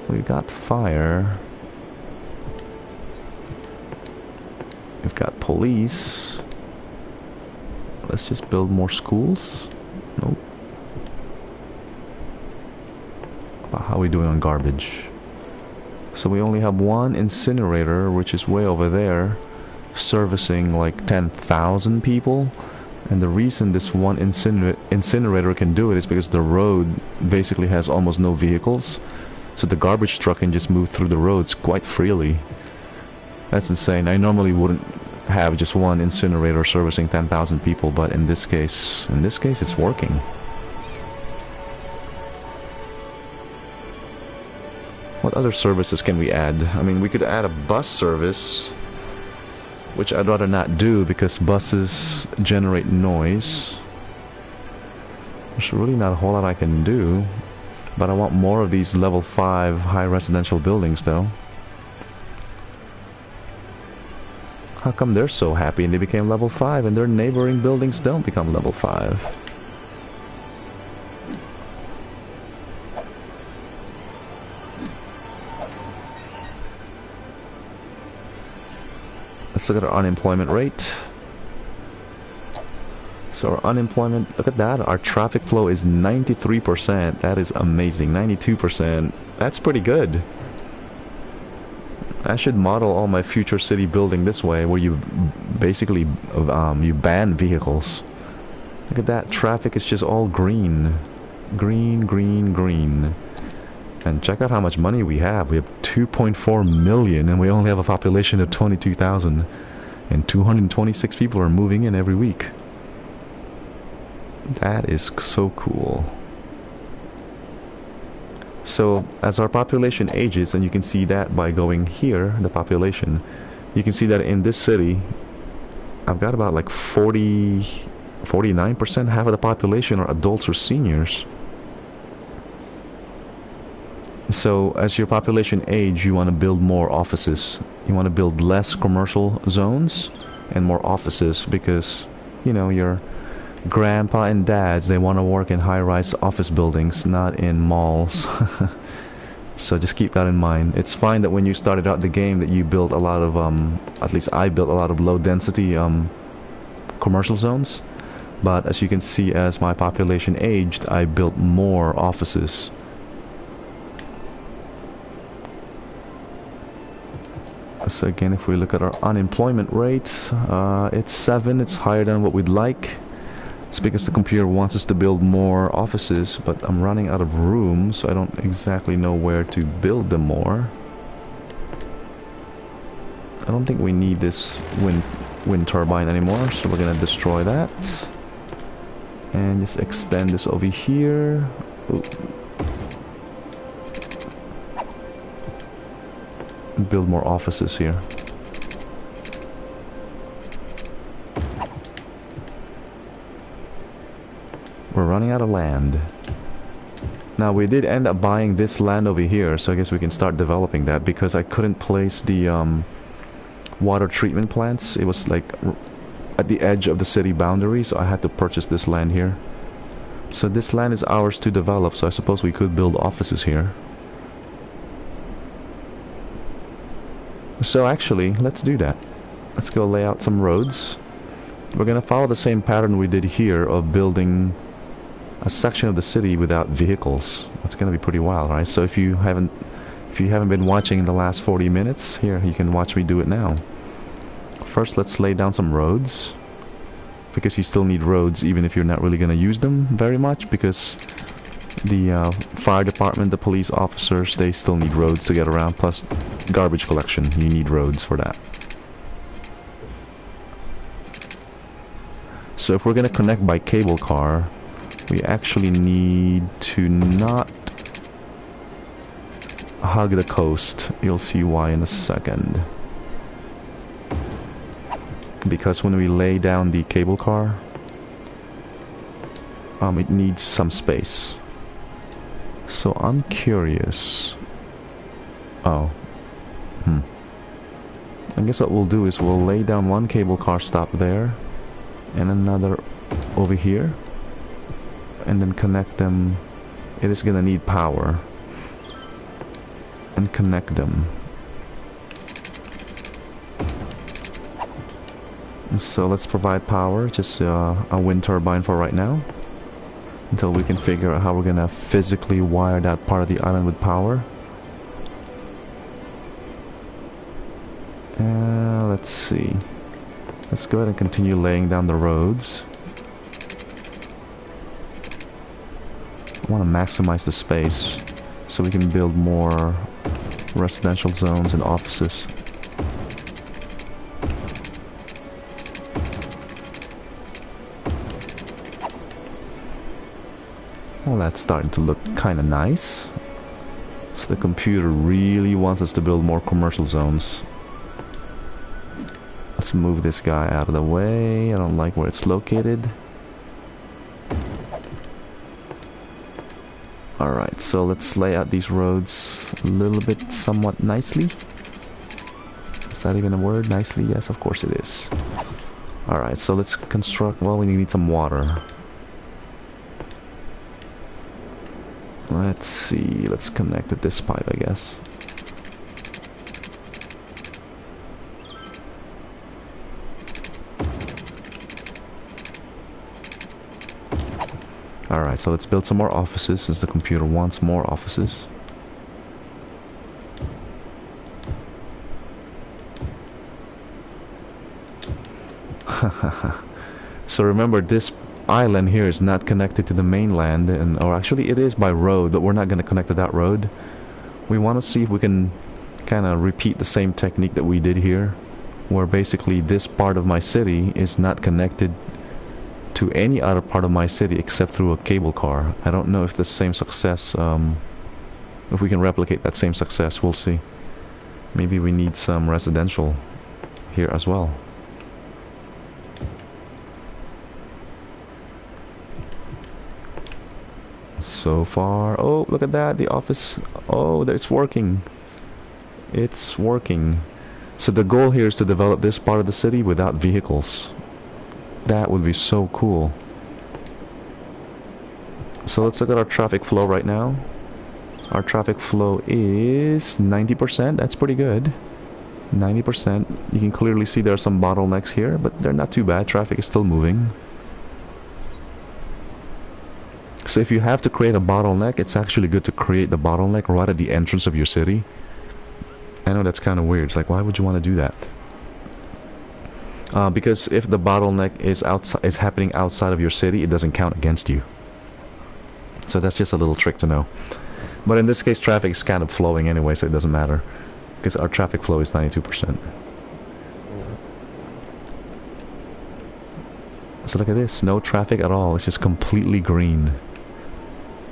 We've got fire. We've got police. Let's just build more schools. Nope. How are we doing on garbage? So we only have one incinerator, which is way over there, servicing like 10,000 people. And the reason this one incinerator can do it is because the road basically has almost no vehicles. So the garbage truck can just move through the roads quite freely. That's insane. I normally wouldn't have just one incinerator servicing 10,000 people, but in this case it's working. What other services can we add? I mean, we could add a bus service, which I'd rather not do because buses generate noise. There's really not a whole lot I can do, but I want more of these level 5 high residential buildings though. How come they're so happy and they became level 5 and their neighboring buildings don't become level 5? Let's look at our unemployment rate. So our unemployment, look at that, our traffic flow is 93%. That is amazing. 92%. That's pretty good. I should model all my future city building this way, where you basically you ban vehicles. Look at that, traffic is just all green. Green, green, green. And check out how much money we have. We have 2.4 million and we only have a population of 22,000. And 226 people are moving in every week. That is so cool. So as our population ages, and you can see that by going here, the population, you can see that in this city, I've got about like 49%, half of the population are adults or seniors. So as your population age, you want to build more offices. You want to build less commercial zones and more offices because, you know, your grandpa and dads, they want to work in high-rise office buildings, not in malls. So just keep that in mind. It's fine that when you started out the game that you built a lot of, at least I built a lot of low-density commercial zones. But as you can see, as my population aged, I built more offices. So again, if we look at our unemployment rate, it's 7. It's higher than what we'd like. It's because the computer wants us to build more offices, but I'm running out of room, so I don't exactly know where to build them more. I don't think we need this wind turbine anymore, so we're gonna destroy that. And just extend this over here. Ooh. Build more offices here. We're running out of land. Now we did end up buying this land over here, so I guess we can start developing that because I couldn't place the water treatment plants. It was like at the edge of the city boundary, so I had to purchase this land here. So this land is ours to develop, so I suppose we could build offices here. So actually, let's do that. Let's go lay out some roads. We're gonna follow the same pattern we did here of building a section of the city without vehicles. That's gonna be pretty wild, right? So if you haven't been watching in the last 40 minutes, here you can watch me do it now. First, let's lay down some roads. because you still need roads even if you're not really going to use them very much, because the fire department, the police officers, they still need roads to get around, plus garbage collection, you need roads for that. So if we're going to connect by cable car, we actually need to not hug the coast. You'll see why in a second. Because when we lay down the cable car, it needs some space. So I'm curious. I guess what we'll do is we'll lay down one cable car stop there and another over here, and then connect them. It is gonna need power, and connect them. So let's provide power, just a wind turbine for right now, until we can figure out how we're gonna physically wire that part of the island with power. Let's see. Let's go ahead and continue laying down the roads. I want to maximize the space so we can build more residential zones and offices. Well, that's starting to look kind of nice. So the computer really wants us to build more commercial zones. Let's move this guy out of the way. I don't like where it's located. Alright, so let's lay out these roads a little bit somewhat nicely. Is that even a word? Nicely? Yes, of course it is. Alright, so let's construct... Well, we need some water. Let's see. Let's connect to this pipe, I guess. Alright, so let's build some more offices since the computer wants more offices. So remember, this island here is not connected to the mainland, or actually it is by road, but we're not going to connect to that road. We want to see if we can kind of repeat the same technique that we did here, where basically this part of my city is not connected to any other part of my city except through a cable car. I don't know if the same success, if we can replicate that same success. We'll see. Maybe we need some residential here as well. So far, oh, look at that, the office. Oh, it's working. It's working. So the goal here is to develop this part of the city without vehicles. That would be so cool. So let's look at our traffic flow right now. Our traffic flow is 90%. That's pretty good. 90%. You can clearly see there are some bottlenecks here, but they're not too bad. Traffic is still moving. So if you have to create a bottleneck, it's actually good to create the bottleneck right at the entrance of your city. I know that's kind of weird. It's like, why would you want to do that? Because if the bottleneck is happening outside of your city, it doesn't count against you. So that's just a little trick to know. But in this case, traffic is kind of flowing anyway, so it doesn't matter. Because our traffic flow is 92%. So look at this, no traffic at all. It's just completely green.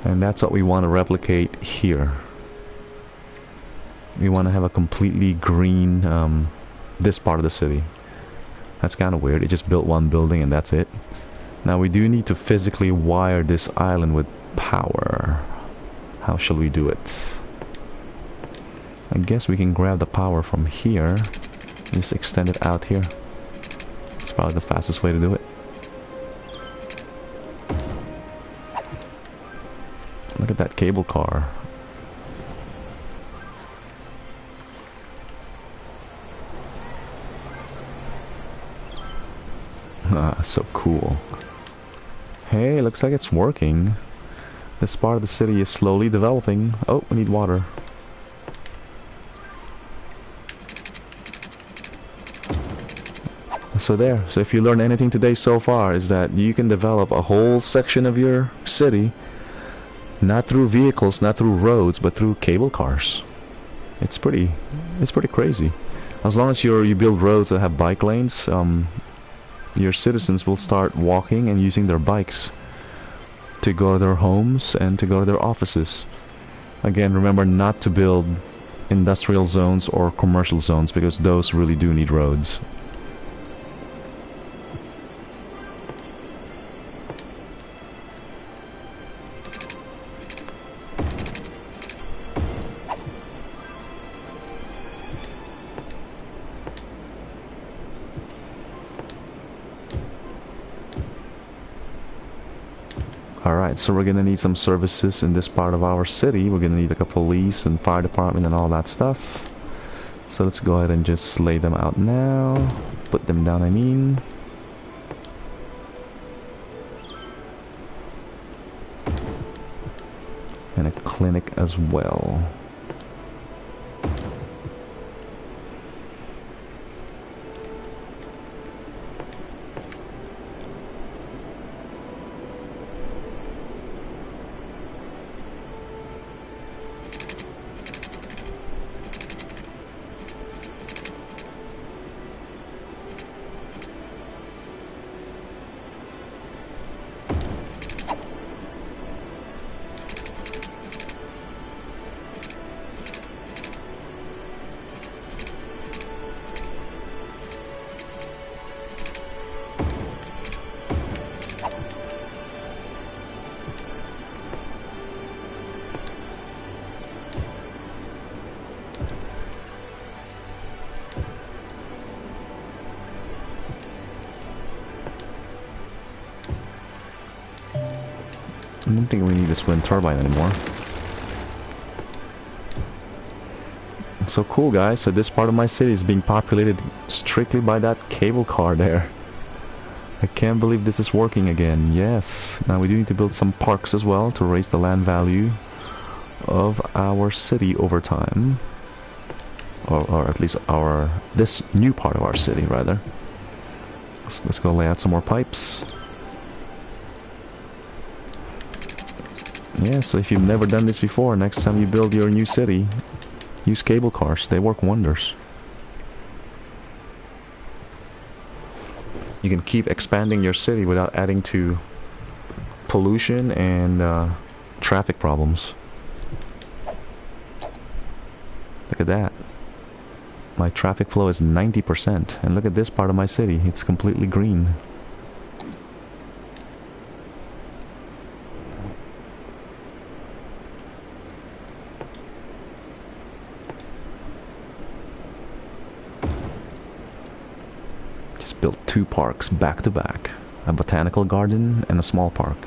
And that's what we want to replicate here. We want to have a completely green, this part of the city. That's kind of weird. It just built one building and that's it. Now we do need to physically wire this island with power. How shall we do it? I guess we can grab the power from here and just extend it out here. It's probably the fastest way to do it. Look at that cable car. Ah, so cool. Hey, looks like it's working. This part of the city is slowly developing. Oh, we need water. So there. So if you learned anything today so far, is that you can develop a whole section of your city, not through vehicles, not through roads, but through cable cars. It's pretty crazy. As long as you build roads that have bike lanes, your citizens will start walking and using their bikes to go to their homes and to go to their offices. Again, remember not to build industrial zones or commercial zones, because those really do need roads. Alright, so we're gonna need some services in this part of our city. We're gonna need like a police and fire department and all that stuff. So let's go ahead and just lay them out now. Put them down, I mean. And a clinic as well. I don't think we need this wind turbine anymore. So cool, guys. So this part of my city is being populated strictly by that cable car there. I can't believe this is working again. Yes. Now we do need to build some parks as well to raise the land value of our city over time. Or at least this new part of our city, rather. Let's go lay out some more pipes. Yeah, so if you've never done this before, next time you build your new city, use cable cars. They work wonders. You can keep expanding your city without adding to pollution and traffic problems. Look at that. My traffic flow is 90%. And look at this part of my city. It's completely green. Just built 2 parks back to back. A botanical garden and a small park.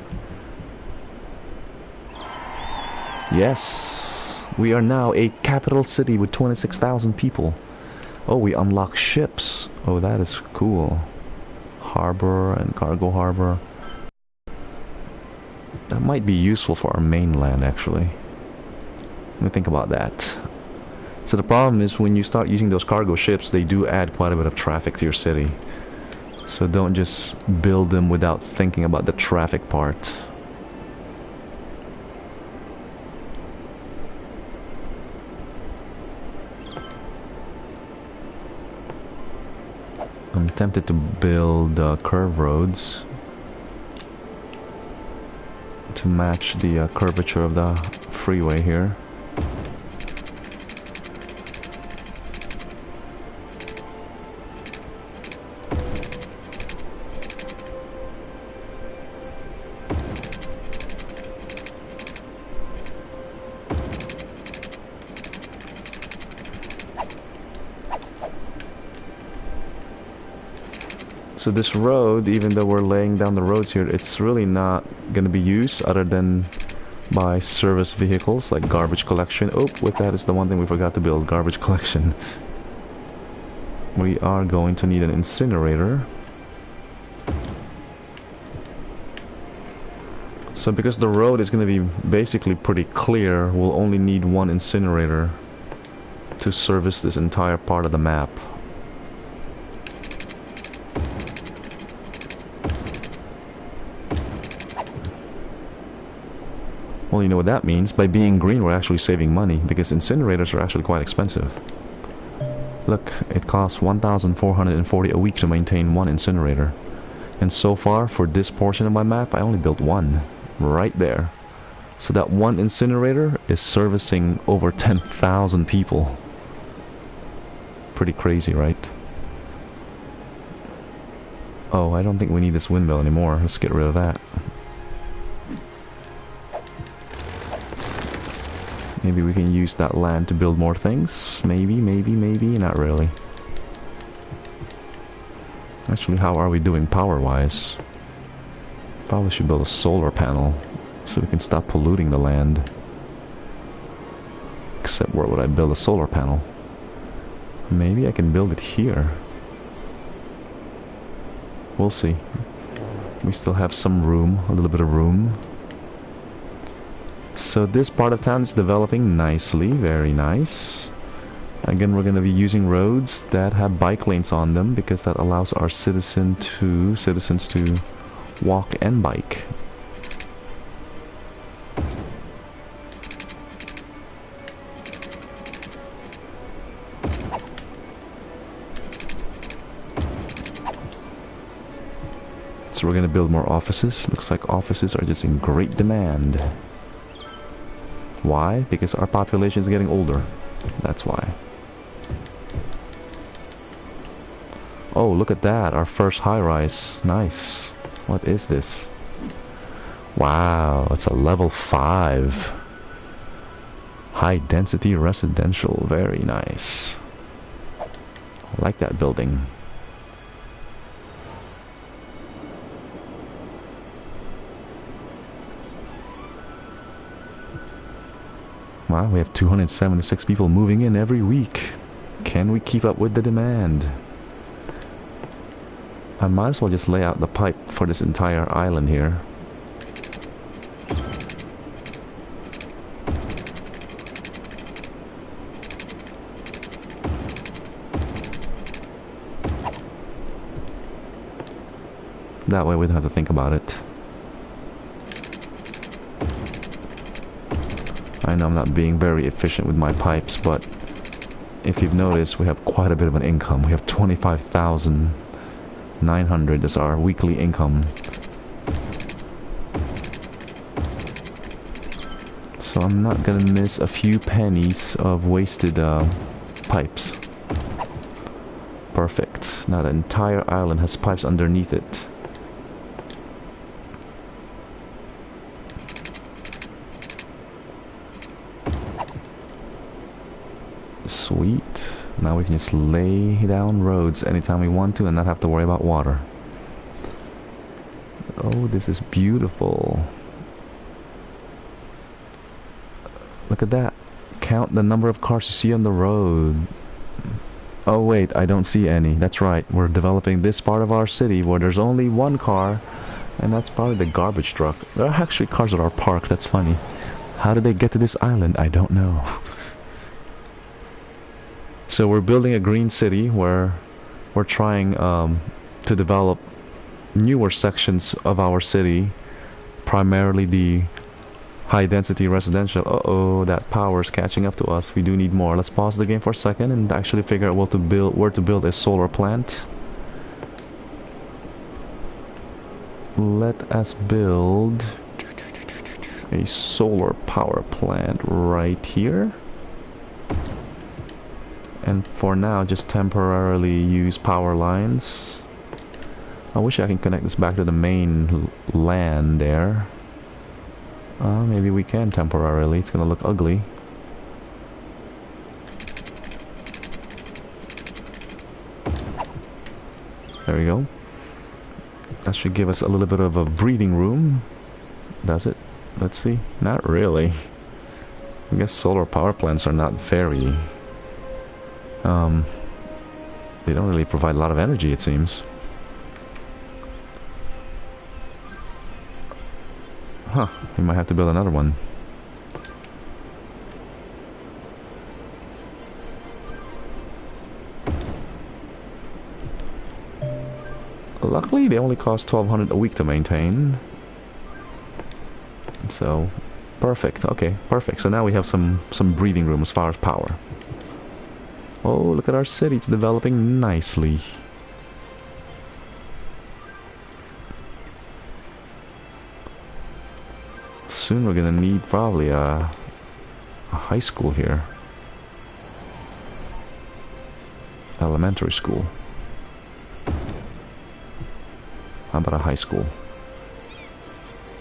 Yes! We are now a capital city with 26,000 people. Oh, we unlock ships. Oh, that is cool. Harbor and cargo harbor. That might be useful for our mainland, actually. Let me think about that. So the problem is when you start using those cargo ships, they do add quite a bit of traffic to your city. So don't just build them without thinking about the traffic part. I'm tempted to build curve roads to match the curvature of the freeway here. So this road, even though we're laying down the roads here, it's really not going to be used other than by service vehicles like garbage collection. Oh, with that is the one thing we forgot to build, garbage collection. We are going to need an incinerator. So because the road is going to be basically pretty clear, we'll only need one incinerator to service this entire part of the map. Well, you know what that means. By being green, we're actually saving money, because incinerators are actually quite expensive. Look, it costs 1,440 a week to maintain one incinerator. And so far, for this portion of my map, I only built one. Right there. So that one incinerator is servicing over 10,000 people. Pretty crazy, right? Oh, I don't think we need this windmill anymore. Let's get rid of that. Maybe we can use that land to build more things. Maybe, not really. Actually, how are we doing power-wise? Probably should build a solar panel so we can stop polluting the land. Except where would I build a solar panel? Maybe I can build it here. We'll see. We still have some room, a little bit of room. So this part of town is developing nicely, very nice. Again, we're going to be using roads that have bike lanes on them, because that allows our citizens to walk and bike. So we're going to build more offices. Looks like offices are just in great demand. Why? Because our population is getting older. That's why. Oh, look at that. Our first high-rise. Nice. What is this? Wow, it's a level 5. High-density residential. Very nice. I like that building. Wow, we have 276 people moving in every week. Can we keep up with the demand? I might as well just lay out the pipe for this entire island here. That way we don't have to think about it. I know I'm not being very efficient with my pipes, but if you've noticed, we have quite a bit of an income. We have 25,900 as our weekly income. So I'm not gonna miss a few pennies of wasted pipes. Perfect. Now the entire island has pipes underneath it. Sweet. Now we can just lay down roads anytime we want to and not have to worry about water. Oh, this is beautiful. Look at that. Count the number of cars you see on the road. Oh wait, I don't see any. That's right. We're developing this part of our city where there's only one car, and that's probably the garbage truck. There are actually cars that are parked. That's funny. How did they get to this island? I don't know. So we're building a green city where we're trying to develop newer sections of our city, primarily the high-density residential. Uh-oh, that power is catching up to us. We do need more. Let's pause the game for a second and actually figure out where to build a solar plant. Let us build a solar power plant right here. And for now, just temporarily use power lines. I wish I can connect this back to the main land there. Maybe we can temporarily. It's gonna look ugly. There we go. That should give us a little bit of a breathing room. Does it? Let's see. Not really. I guess solar power plants are not very... they don't really provide a lot of energy, it seems. Huh, we might have to build another one. Luckily, they only cost 1,200 a week to maintain. So, Perfect. Okay, perfect. So now we have some breathing room as far as power. Oh, look at our city. It's developing nicely. Soon we're gonna need probably a high school here. Elementary school. How about a high school?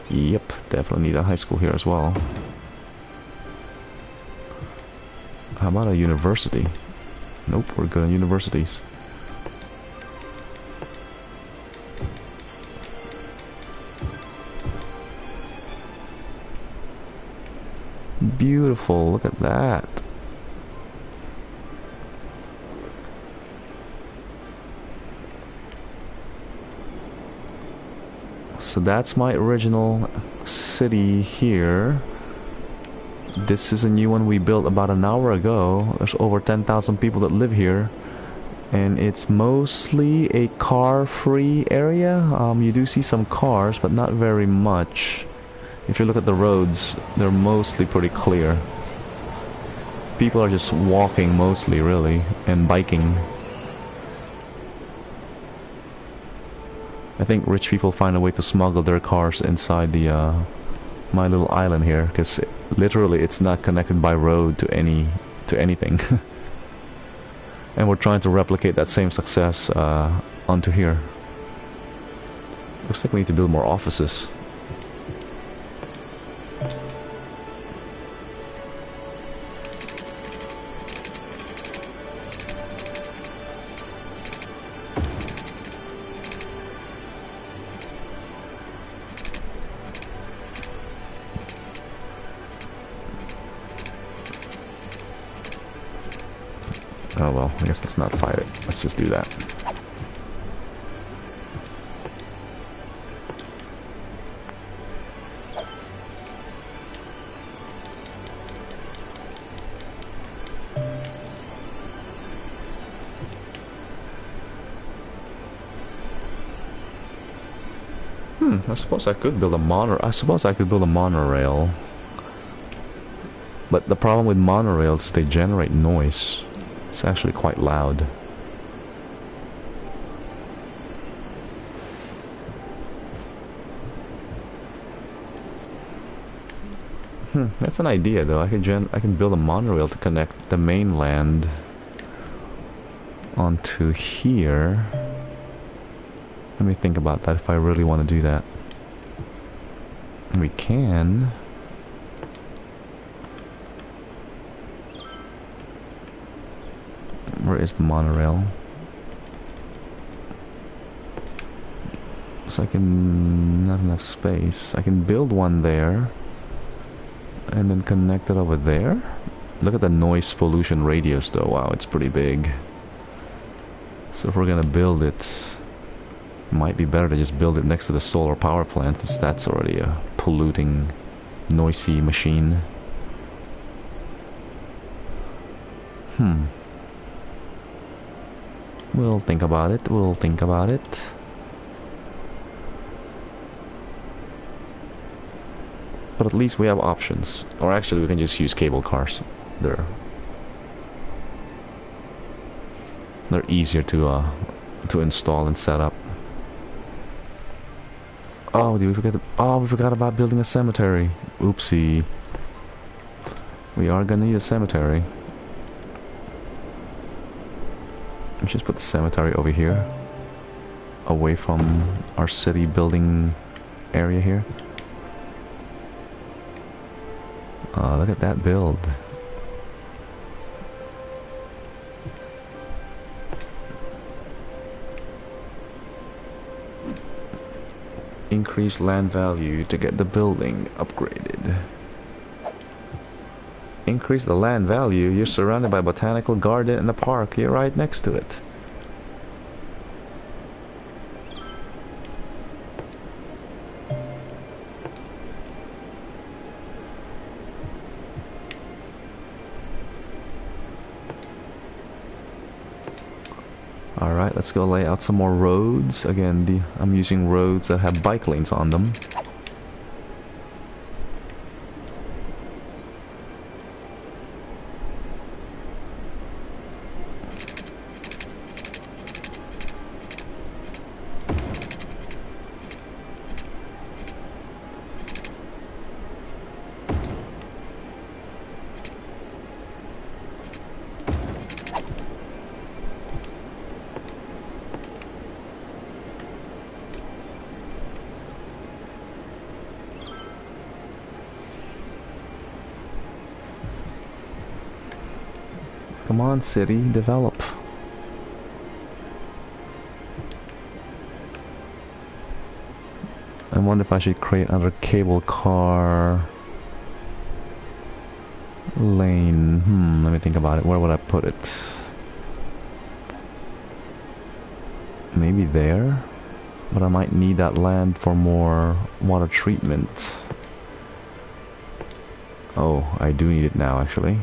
Yep, definitely need a high school here as well. How about a university? Nope, we're good on universities. Beautiful, look at that. So that's my original city here. This is a new one we built about an hour ago. There's over 10,000 people that live here. And it's mostly a car-free area. You do see some cars, but not very much. If you look at the roads, they're mostly pretty clear. People are just walking mostly, really, and biking. I think rich people find a way to smuggle their cars inside the my little island here, because literally it's not connected by road to anything. And we're trying to replicate that same success onto here. Looks like we need to build more offices. Oh well, I guess let's not fight it. Let's just do that. I suppose I could build a monorail. But the problem with monorails, they generate noise. It's actually quite loud. That's an idea though. I can build a monorail to connect the mainland onto here. Let me think about that if I really want to do that. We can. Where is the monorail? So I can... not enough space. I can build one there and then connect it over there. Look at the noise pollution radius though. Wow, it's pretty big. So if we're gonna build it, might be better to just build it next to the solar power plant, since that's already a polluting, noisy machine. We'll think about it. We'll think about it. But at least we have options. Or actually, we can just use cable cars. They're easier to install and set up. Oh, did we forget? We forgot about building a cemetery. Oopsie. We are gonna need a cemetery. Let's just put the cemetery over here, away from our city building area here. Look at that build. Increase land value to get the building upgraded. Increase the land value. You're surrounded by a botanical garden and a park. You're right next to it. Alright, let's go lay out some more roads. Again, I'm using roads that have bike lanes on them. Come on, city, develop. I wonder if I should create another cable car lane. Let me think about it. Where would I put it? Maybe there? But I might need that land for more water treatment. Oh, I do need it now, actually.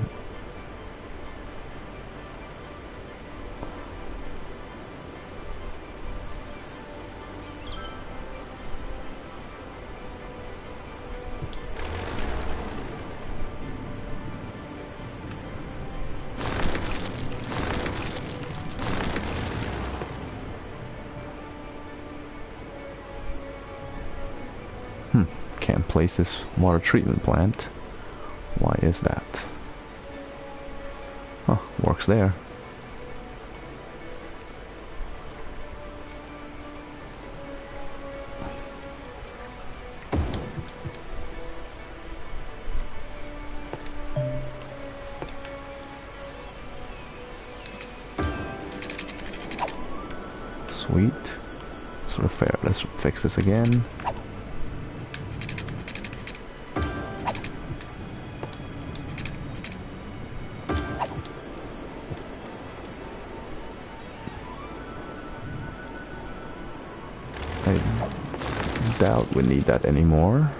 Can't place this water treatment plant. Why is that? Huh, works there. Sweet. Let's fix this again. I doubt we need that anymore.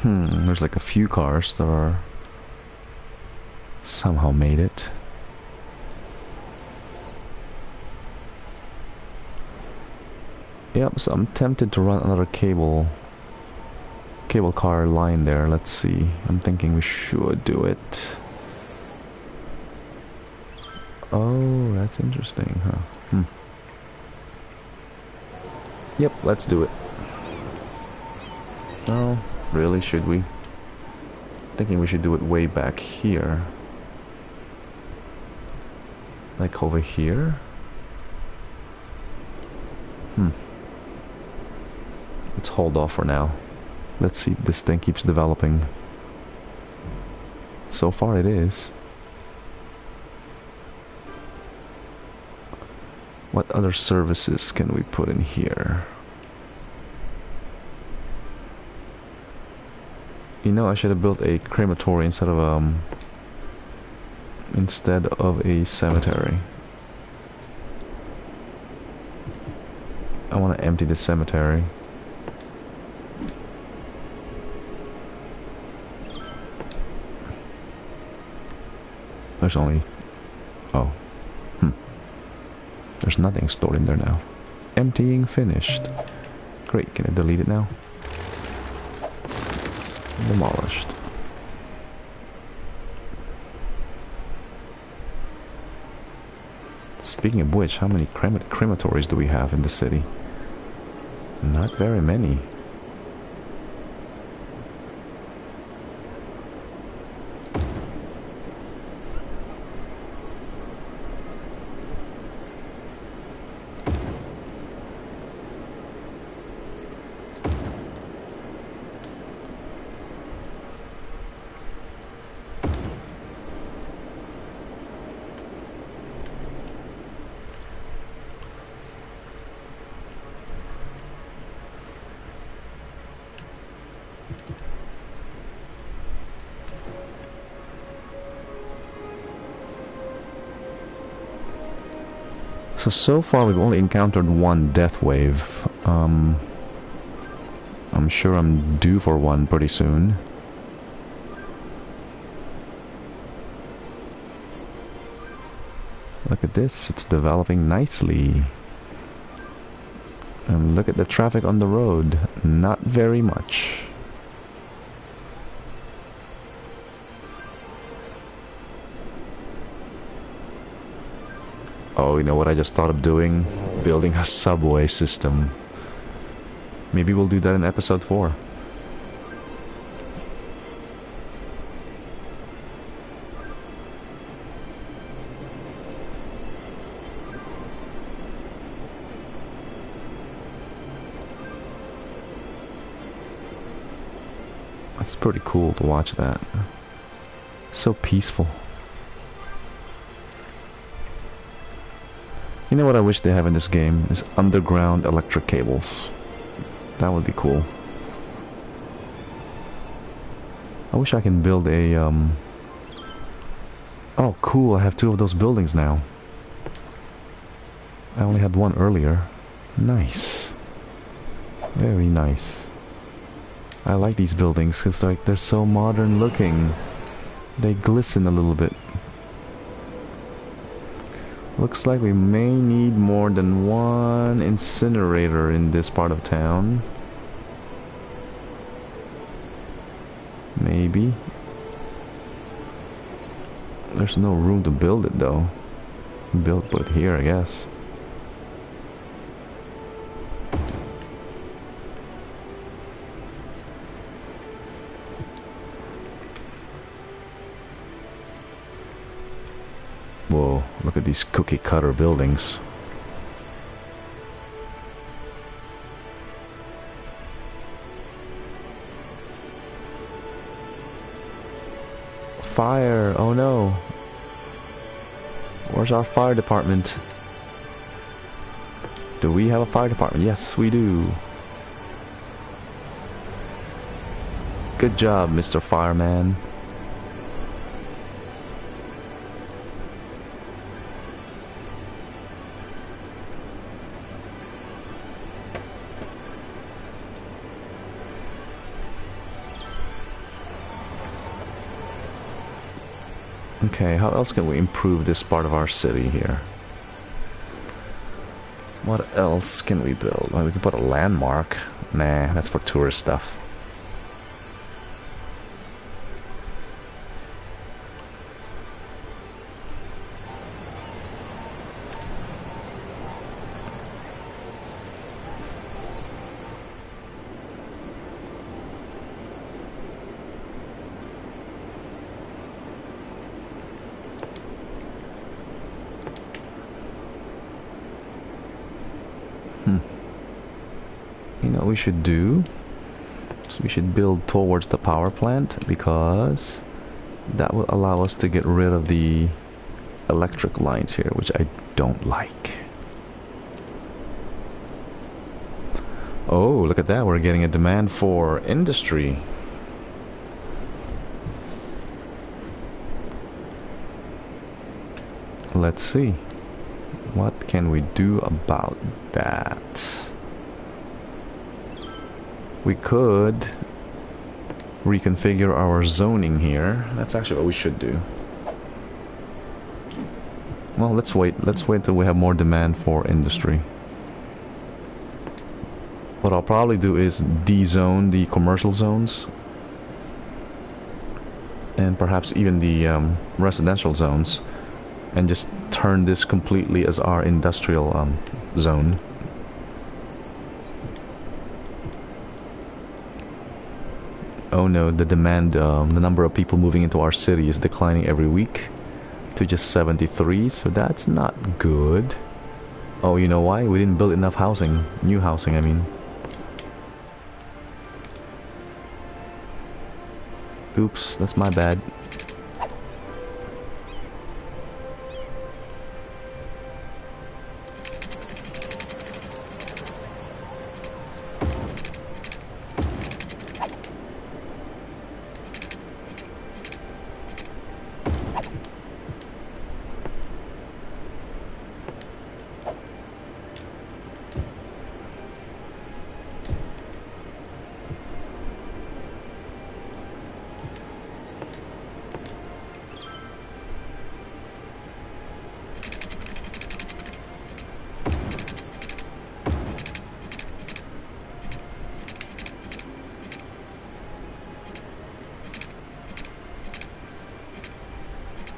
There's like a few cars that are somehow made it. Yep, so I'm tempted to run another cable car line there. Let's see. I'm thinking we should do it. Oh, that's interesting, huh? Yep, let's do it. Oh, really? Should we? Thinking we should do it way back here. Like over here? Let's hold off for now. Let's see if this thing keeps developing. So far it is. What other services can we put in here? You know, I should have built a crematory instead of a cemetery. I want to empty the cemetery. There's only... oh. There's nothing stored in there now. Emptying finished. Great, can I delete it now? Demolished. Speaking of which, how many crematories do we have in the city? Not very many. So far we've only encountered one death wave. I'm sure I'm due for one pretty soon. Look at this, it's developing nicely. And look at the traffic on the road, not very much. Oh, you know what I just thought of doing? Building a subway system. Maybe we'll do that in episode 4. That's pretty cool to watch that. So peaceful. You know what I wish they have in this game is underground electric cables. That would be cool. I wish I can build a Oh, cool, I have 2 of those buildings now. I only had 1 earlier. Nice. Very nice. I like these buildings because like they're so modern looking. They glisten a little bit. Looks like we may need more than 1 incinerator in this part of town. Maybe. There's no room to build it though. Put it here, I guess. Whoa, look at these cookie cutter buildings. Fire! Oh no! Where's our fire department? Do we have a fire department? Yes, we do. Good job, Mr. Fireman. Okay, how else can we improve this part of our city here? What else can we build? Well, we can put a landmark. Nah, that's for tourist stuff. You know what we should do? So we should build towards the power plant because that will allow us to get rid of the electric lines here, which I don't like. Oh, look at that. We're getting a demand for industry. Let's see. What can we do about that? We could reconfigure our zoning here. That's actually what we should do. Well, let's wait. Let's wait till we have more demand for industry. What I'll probably do is de-zone the commercial zones. And perhaps even the residential zones. And just turn this completely as our industrial zone. Oh no, the demand, the number of people moving into our city is declining every week to just 73, so that's not good. Oh, you know why? We didn't build enough housing. New housing, I mean. Oops, that's my bad.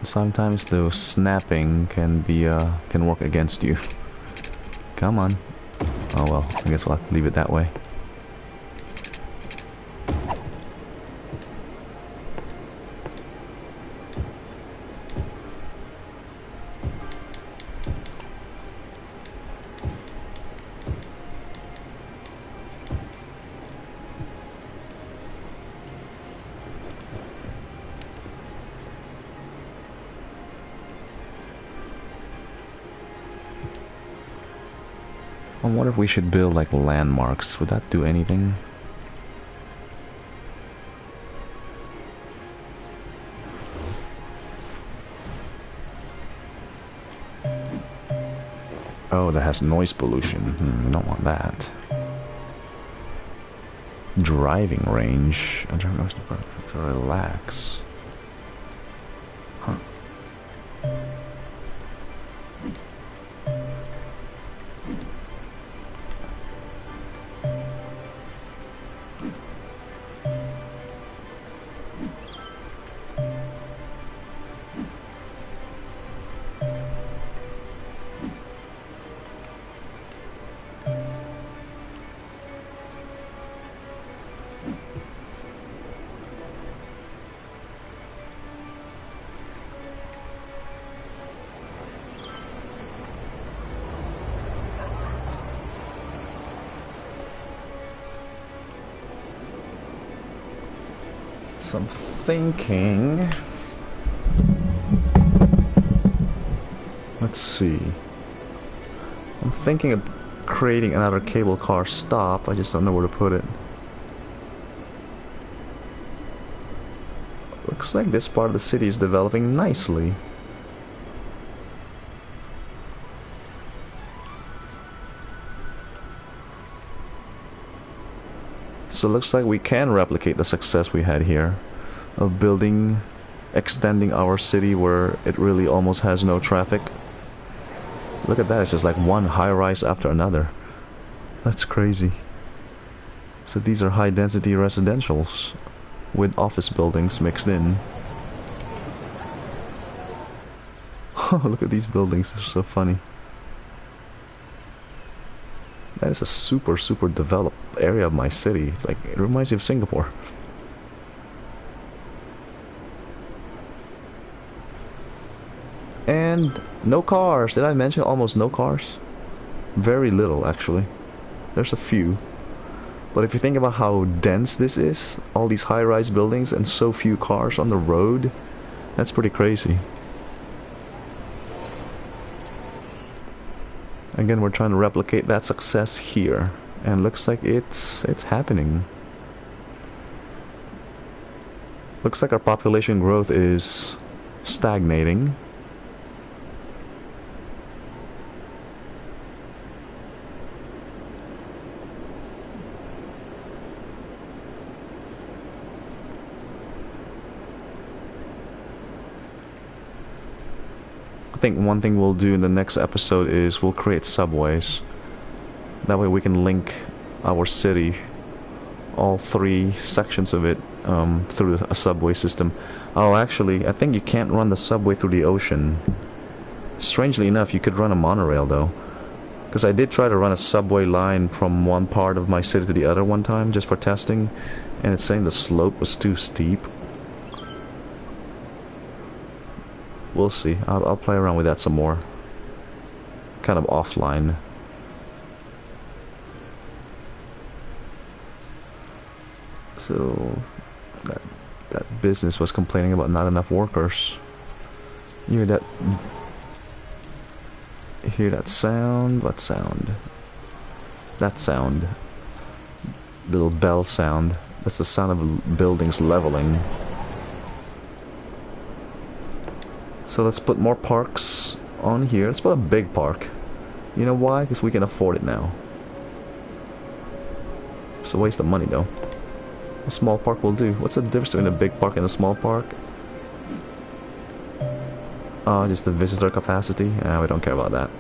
Sometimes the snapping can be can work against you. Come on. Oh well, I guess we'll have to leave it that way. I wonder if we should build like landmarks. Would that do anything? Oh, that has noise pollution. We don't want that. Driving range. I don't know to relax. Huh. I'm thinking, let's see, I'm thinking of creating another cable car stop. I just don't know where to put it. Looks like this part of the city is developing nicely. So it looks like we can replicate the success we had here of building, extending our city where it really almost has no traffic. Look at that, it's just like one high-rise after another. That's crazy. So these are high-density residentials with office buildings mixed in. Oh, look at these buildings, they're so funny. That is a super developed area of my city. It's like, it reminds me of Singapore. And no cars. Did I mention almost no cars? Very little, actually. There's a few. But if you think about how dense this is, all these high-rise buildings and so few cars on the road, that's pretty crazy. Again, we're trying to replicate that success here, and looks like it's happening. Looks like our population growth is stagnating. I think one thing we'll do in the next episode is we'll create subways. That way we can link our city, all three sections of it, through a subway system. Oh, actually, I think you can't run the subway through the ocean. Strangely enough, you could run a monorail though. Because I did try to run a subway line from one part of my city to the other one time, just for testing, and it's saying the slope was too steep. We'll see. I'll play around with that some more. Kind of offline. So that business was complaining about not enough workers. You hear that? You hear that sound? What sound? That sound. Little bell sound. That's the sound of buildings leveling. So let's put more parks on here. Let's put a big park. You know why? Because we can afford it now. It's a waste of money though. A small park will do. What's the difference between a big park and a small park? Just the visitor capacity? We don't care about that.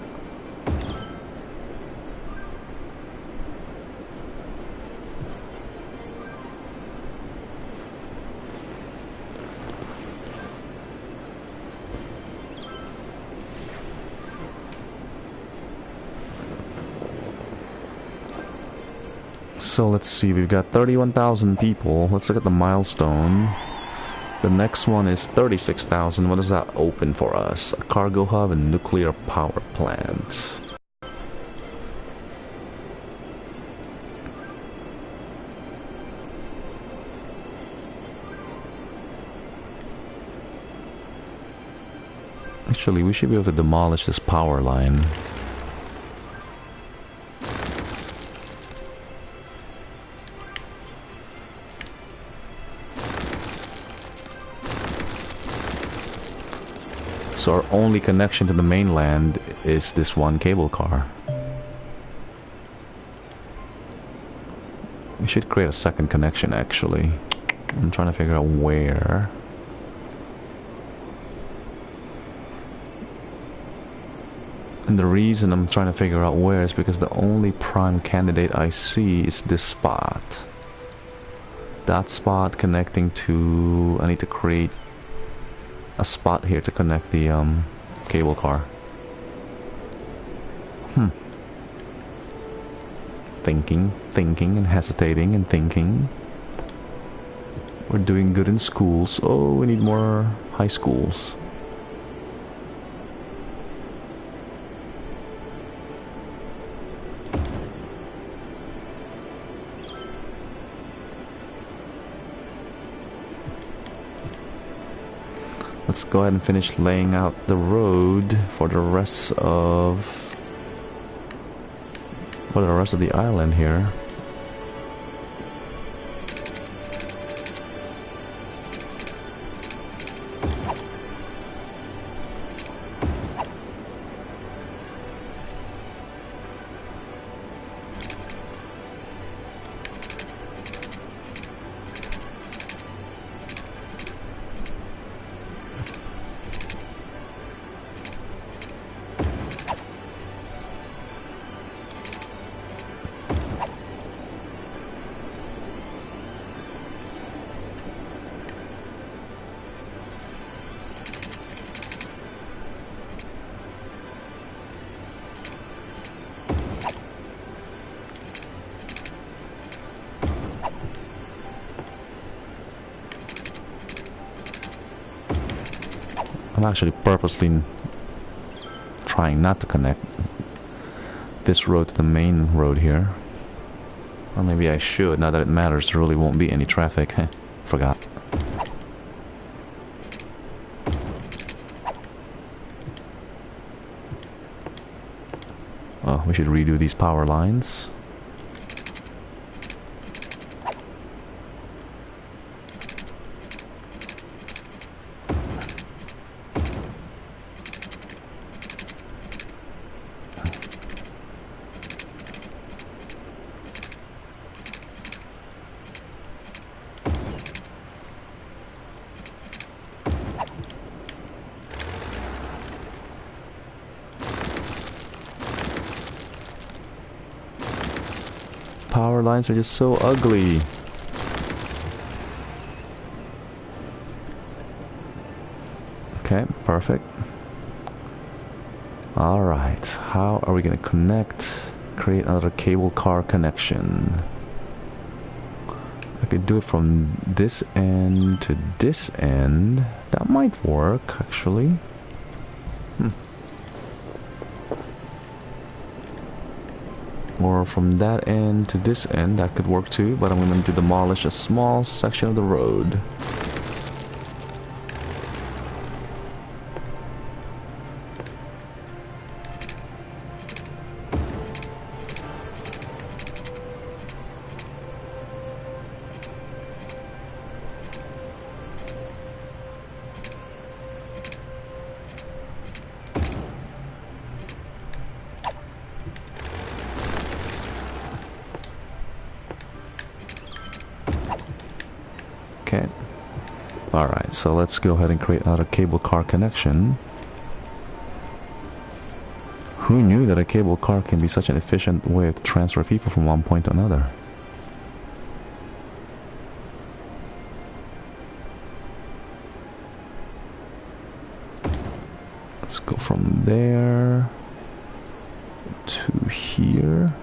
So let's see, we've got 31,000 people. Let's look at the milestone. The next one is 36,000. What does that open for us? A cargo hub and nuclear power plant. Actually, we should be able to demolish this power line. So our only connection to the mainland is this one cable car. We should create a second connection, actually. I'm trying to figure out where. And the reason I'm trying to figure out where is because the only prime candidate I see is this spot. That spot connecting to... I need to create a spot here to connect the cable car. Thinking and hesitating and thinking. We're doing good in schools. Oh, we need more high schools. Let's go ahead and finish laying out the road for the rest of the island here. I'm actually purposely trying not to connect this road to the main road here. Or maybe I should, now that it matters. There really won't be any traffic. Forgot. Oh, we should redo these power lines. Power lines are just so ugly. Okay, perfect. Alright, how are we gonna connect? Create another cable car connection. I could do it from this end to this end. That might work, actually. Or from that end to this end, that could work too, but I'm going to demolish a small section of the road. Okay. Alright, so let's go ahead and create another cable car connection. Who knew that a cable car can be such an efficient way to transfer people from one point to another? Let's go from there to here.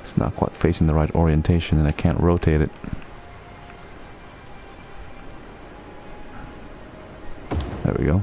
It's not quite facing the right orientation and I can't rotate it. There we go.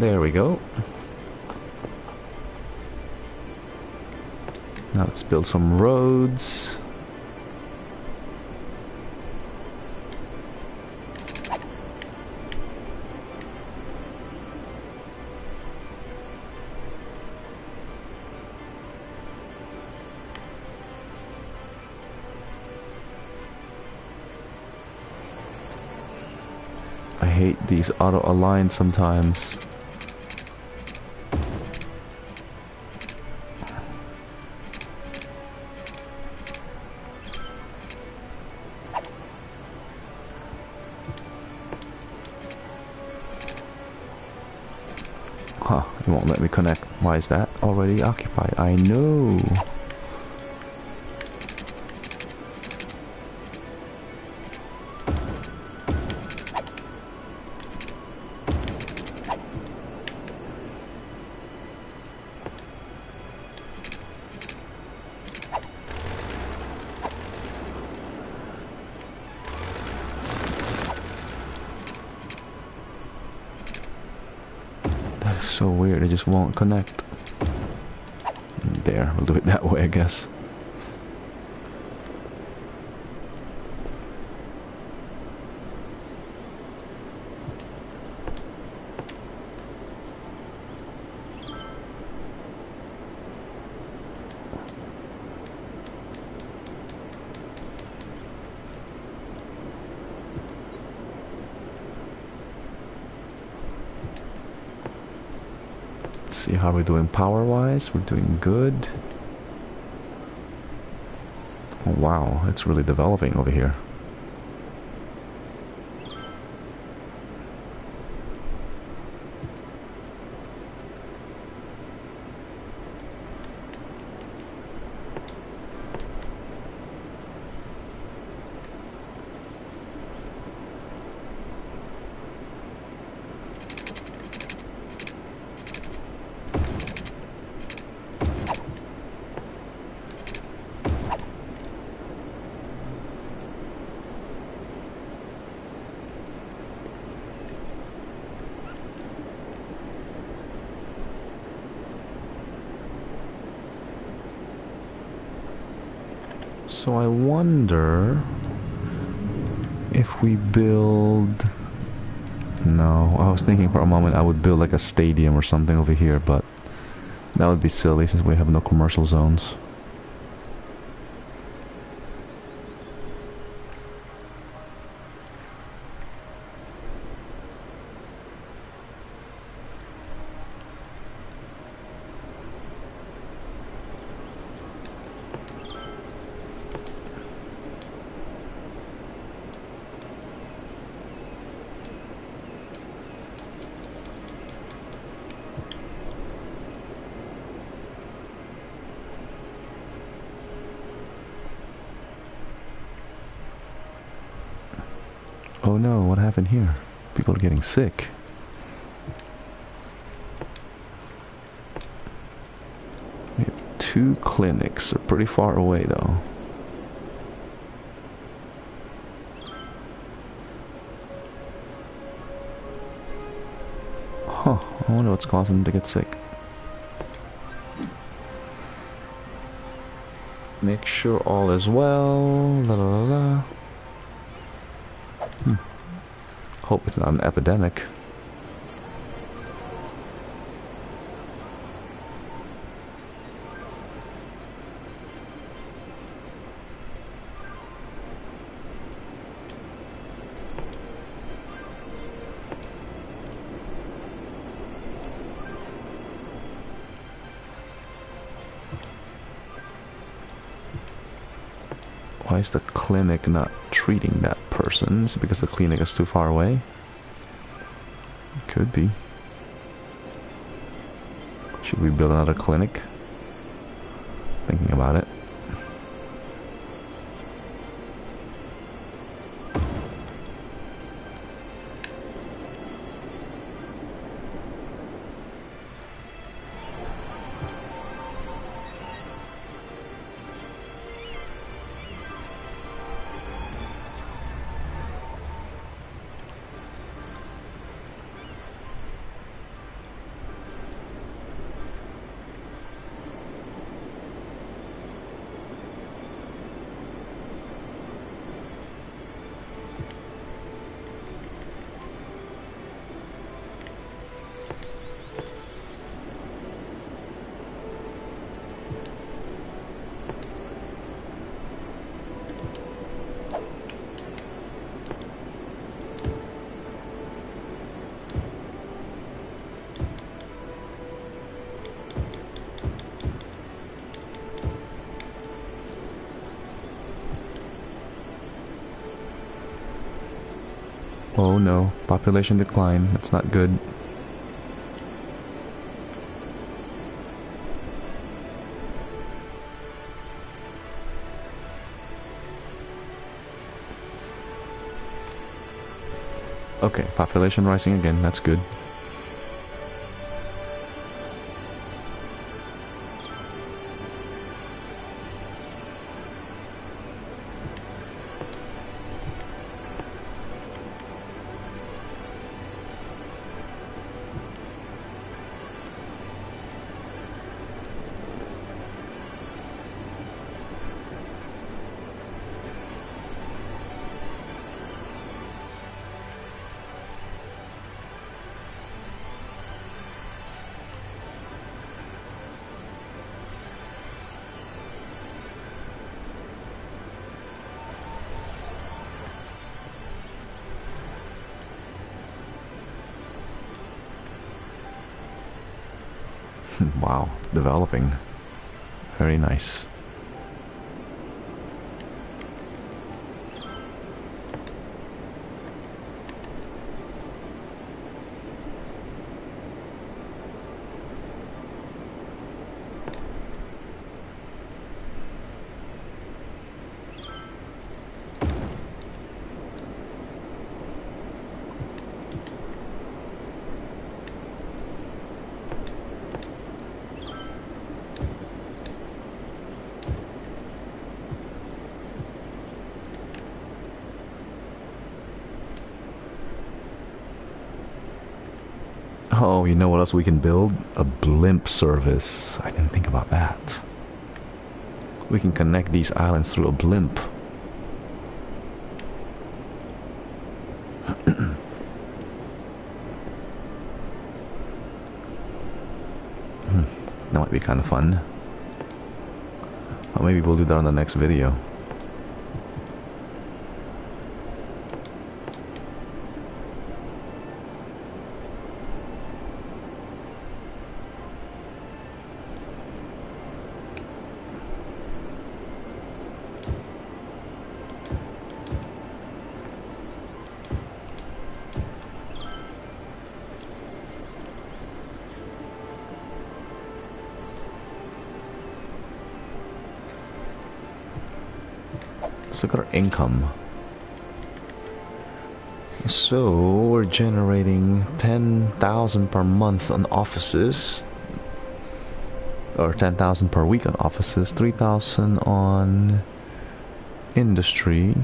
There we go. Now let's build some roads. I hate these auto-align sometimes. Huh, it won't let me connect. Why is that? Already occupied. I know. That is so weird, it just won't connect. There, we'll do it that way, I guess. See how we're doing power-wise. We're doing good. Oh, wow, it's really developing over here. So I wonder if we build... No, I was thinking for a moment I would build like a stadium or something over here, but that would be silly since we have no commercial zones. Oh no, what happened here? People are getting sick. We have 2 clinics. They're pretty far away though. Huh, I wonder what's causing them to get sick. Make sure all is well. La la la la. Hope it's not an epidemic. Why is the clinic not treating that person? Is it because the clinic is too far away? Could be. Should we build another clinic? Thinking about it. Oh no, population decline. That's not good. Okay, population rising again. That's good. Wow, developing. Very nice. Oh, you know what else we can build? A blimp service. I didn't think about that. We can connect these islands through a blimp. That might be kind of fun. Or maybe we'll do that in the next video. Let's look at our income. So we're generating 10,000 per month on offices, or 10,000 per week on offices, 3,000 on industry,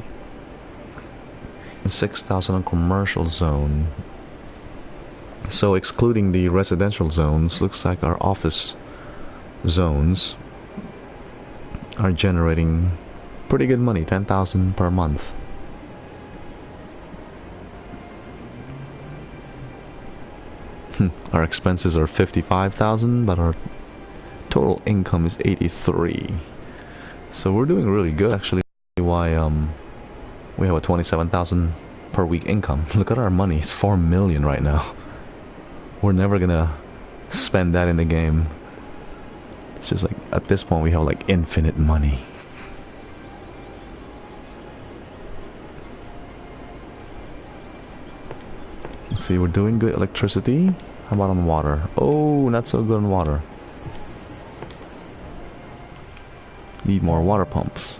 6,000 on commercial zone. So excluding the residential zones, looks like our office zones are generating pretty good money, 10,000 per month. Our expenses are 55,000, but our total income is 83. So we're doing really good, actually. Why we have a 27,000 per week income. Look at our money, it's 4 million right now. We're never gonna spend that in the game. It's just like at this point we have like infinite money. Let's see, we're doing good electricity. How about on water? Oh, not so good on water. Need more water pumps.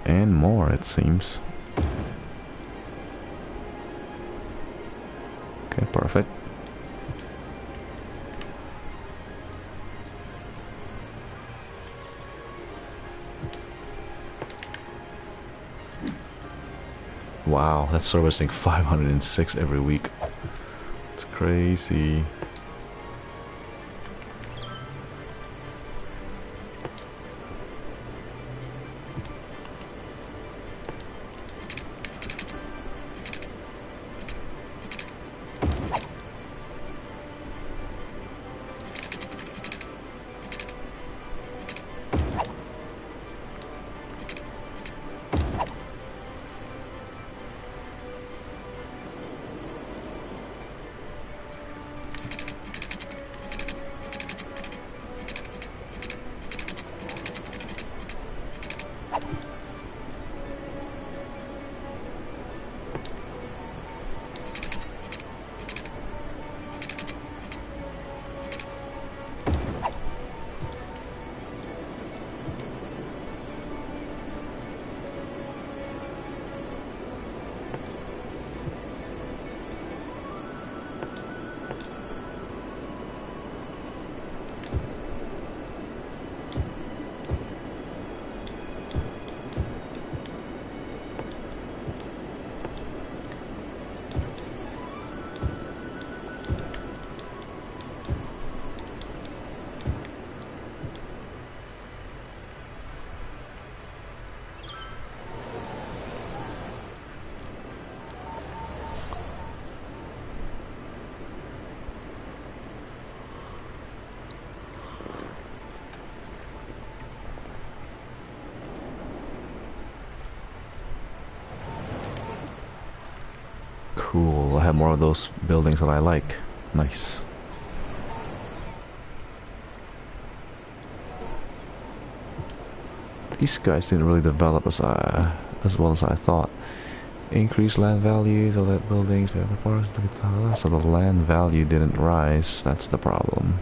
And more, it seems. Okay, perfect. Wow, that's servicing 506 every week. It's crazy. Cool. I have more of those buildings that I like. Nice. These guys didn't really develop as well as I thought. Increase land values, all that buildings, so the land value didn't rise. That's the problem.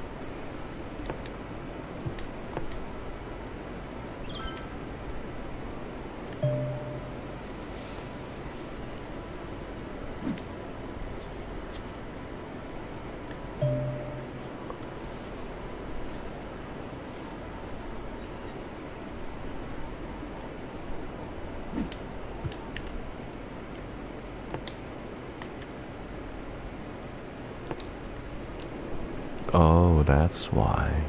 Oh, that's why.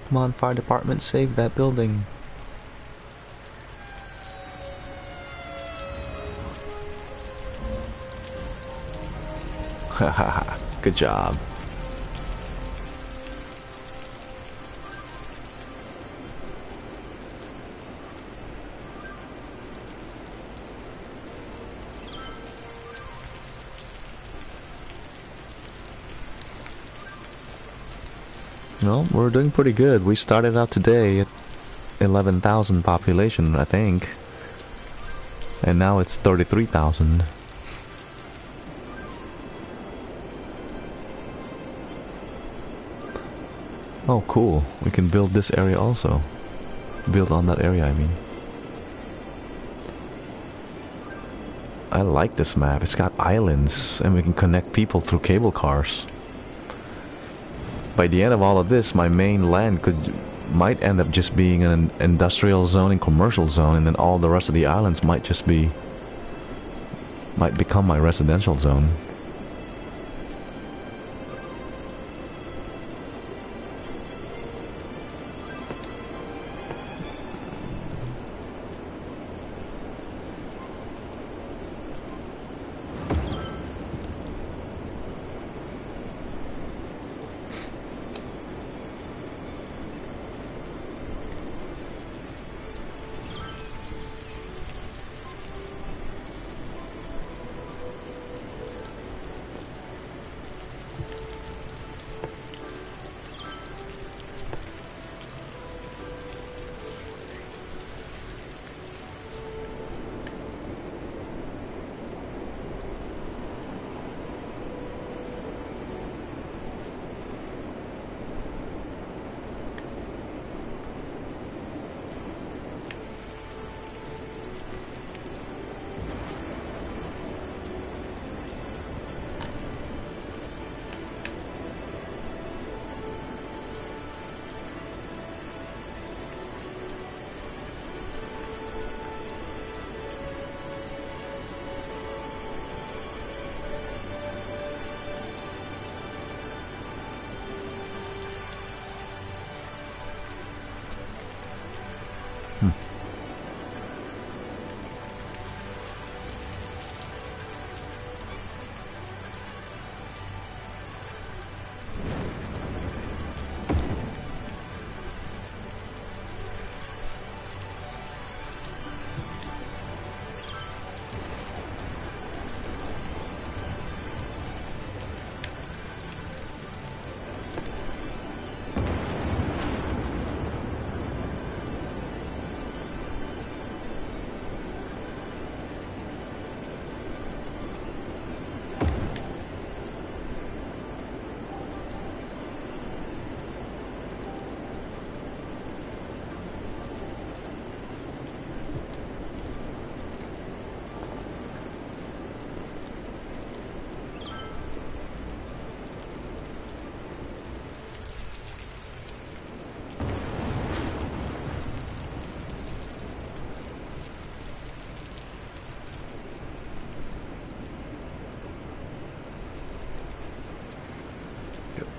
Come on, fire department, save that building. Haha, good job. Well, we're doing pretty good. We started out today at 11,000 population, I think. And now it's 33,000. Oh, cool. We can build this area also. Build on that area, I mean. I like this map. It's got islands, and we can connect people through cable cars. By the end of all of this, my main land might end up just being an industrial zone and commercial zone, and then all the rest of the islands might become my residential zone.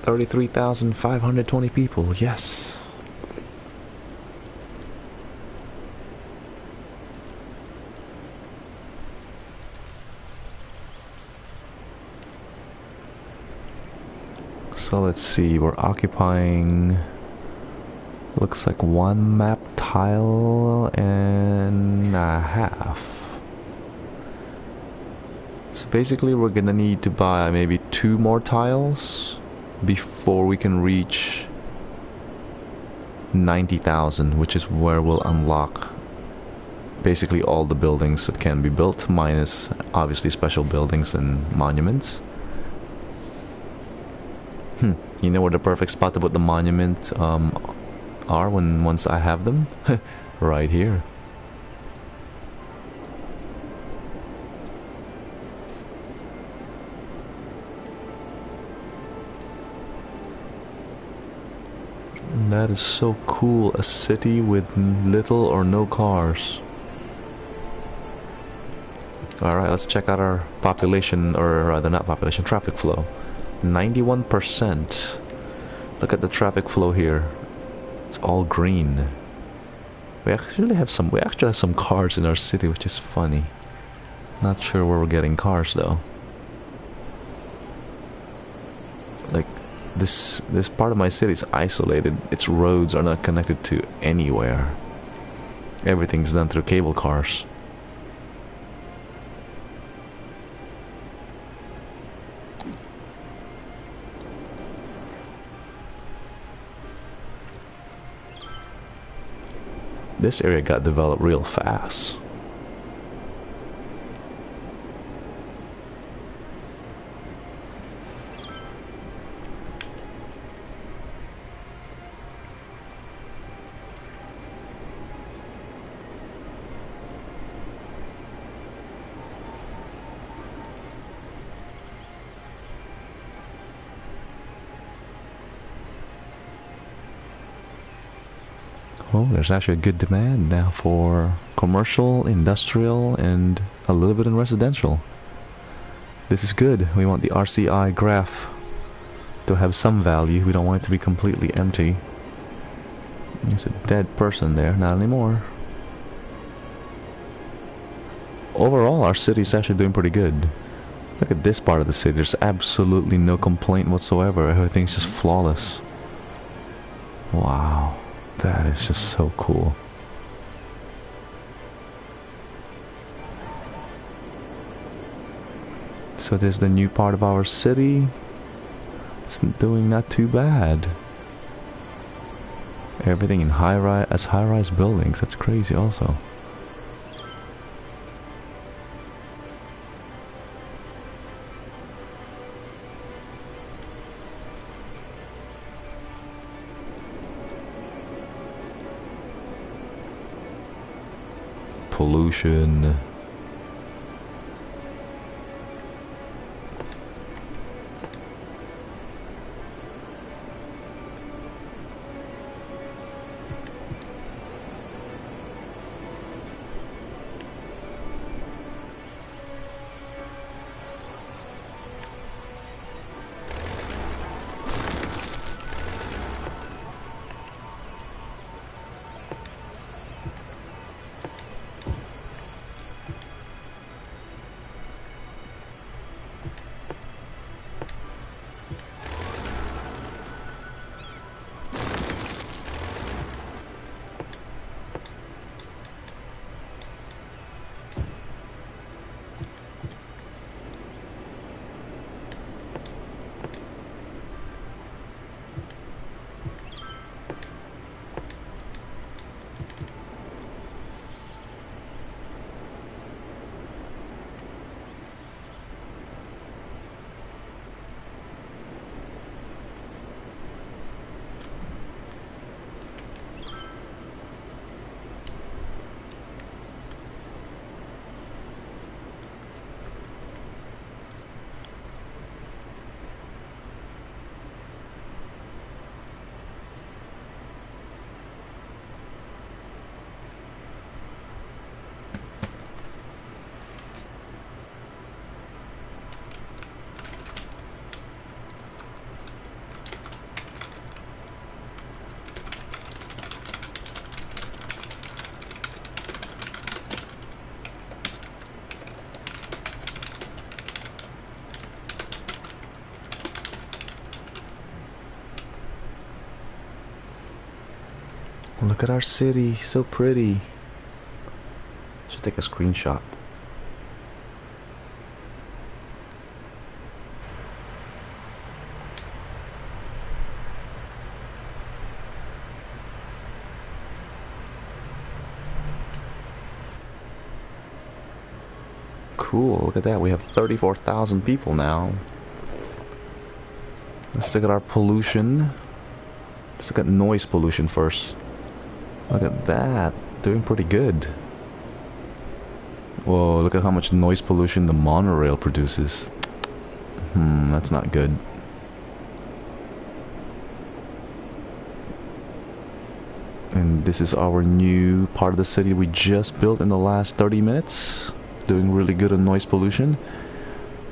33,520 people, yes. So let's see, we're occupying, looks like one map tile and a half. So basically we're gonna need to buy maybe 2 more tiles before we can reach 90,000, which is where we'll unlock basically all the buildings that can be built, minus obviously special buildings and monuments. You know where the perfect spot to put the monument are once I have them? Right here. That is so cool, a city with little or no cars. Alright, let's check out our population, or rather not population, traffic flow. 91%. Look at the traffic flow here. It's all green. We actually have some cars in our city, which is funny. Not sure where we're getting cars though. Like this part of my city is isolated. Its roads are not connected to anywhere. Everything's done through cable cars. This area got developed real fast. Oh, there's actually a good demand now for commercial, industrial, and a little bit in residential. This is good. We want the RCI graph to have some value. We don't want it to be completely empty. There's a dead person there. Not anymore. Overall, our city's actually doing pretty good. Look at this part of the city. There's absolutely no complaint whatsoever. Everything's just flawless. Wow. That is just so cool. So there's the new part of our city. It's doing not too bad. Everything in high-rise buildings. That's crazy also. Pollution. Look at our city, so pretty. Should take a screenshot. Cool, look at that. We have 34,000 people now. Let's look at our pollution. Let's look at noise pollution first. Look at that. Doing pretty good. Whoa, look at how much noise pollution the monorail produces. That's not good. And this is our new part of the city we just built in the last 30 minutes. Doing really good on noise pollution.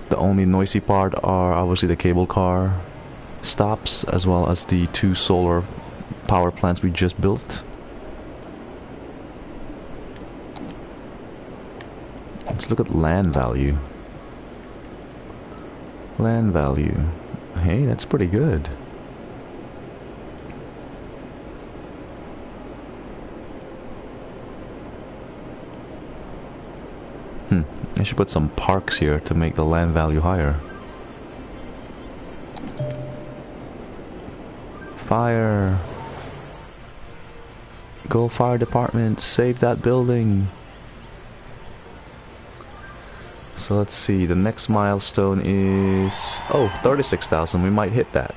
The only noisy part are obviously the cable car stops, as well as the 2 solar power plants we just built. Let's look at land value. Land value. Hey, that's pretty good. I should put some parks here to make the land value higher. Fire! Go fire department, save that building! So let's see, the next milestone is... oh, 36,000, we might hit that.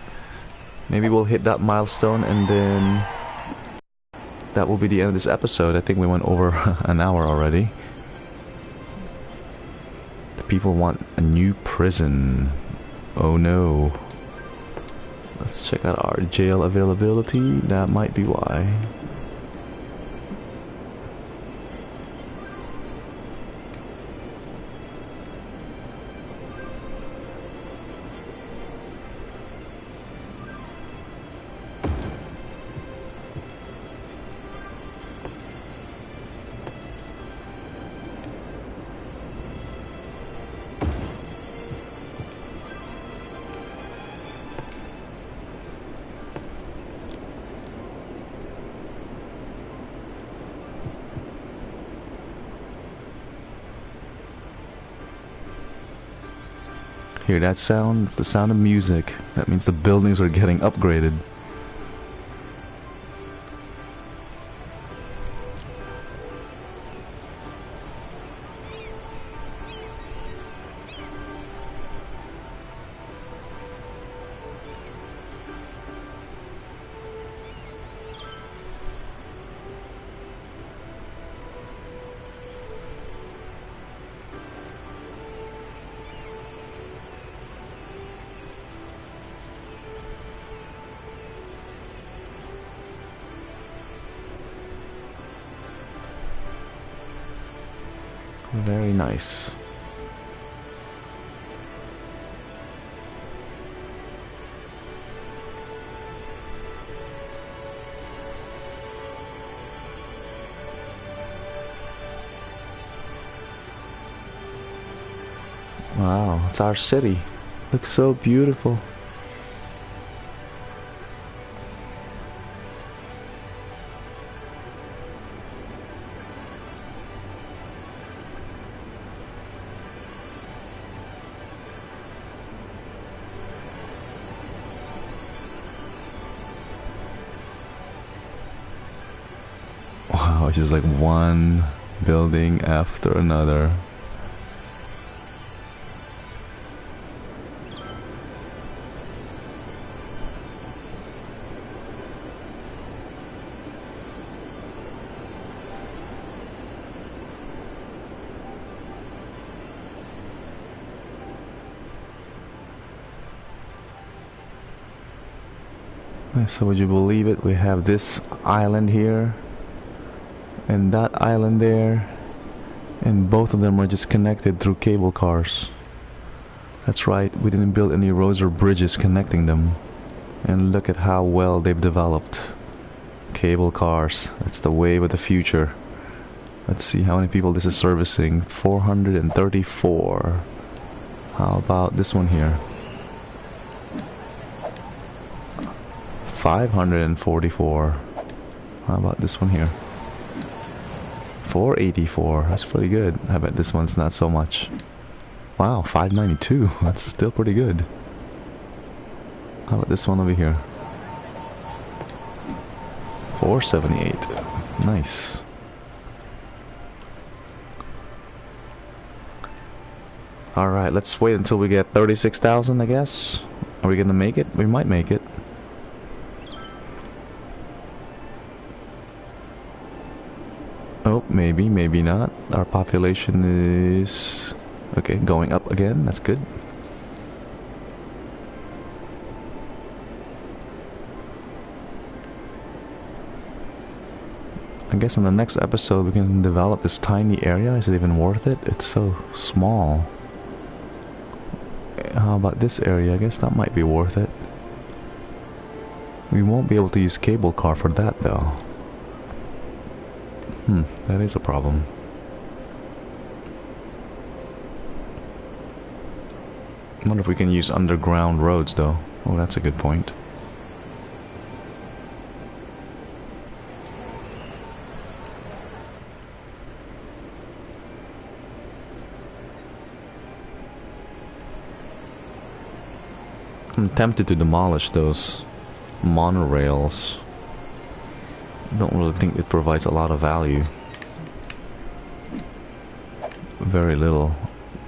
Maybe we'll hit that milestone and then... that will be the end of this episode. I think we went over an hour already. The people want a new prison. Oh no. Let's check out our jail availability. That might be why. Hear that sound? It's the sound of music. That means the buildings are getting upgraded. Very nice. Wow, it's our city. Looks so beautiful. Wow, it's just like one building after another. So would you believe it? We have this island here and that island there, and both of them are just connected through cable cars. That's right, we didn't build any roads or bridges connecting them. And look at how well they've developed. Cable cars, that's the wave of the future. Let's see how many people this is servicing. 434. How about this one here? 544. How about this one here? 484. That's pretty good. I bet this one's not so much. Wow, 592. That's still pretty good. How about this one over here? 478. Nice. Alright, let's wait until we get 36,000, I guess. Are we gonna make it? We might make it. Oh, maybe, maybe not. Our population is... okay, going up again. That's good. I guess in the next episode we can develop this tiny area. Is it even worth it? It's so small. How about this area? I guess that might be worth it. We won't be able to use cable car for that though. That is a problem. I wonder if we can use underground roads though. Oh, that's a good point. I'm tempted to demolish those monorails. Don't really think it provides a lot of value. Very little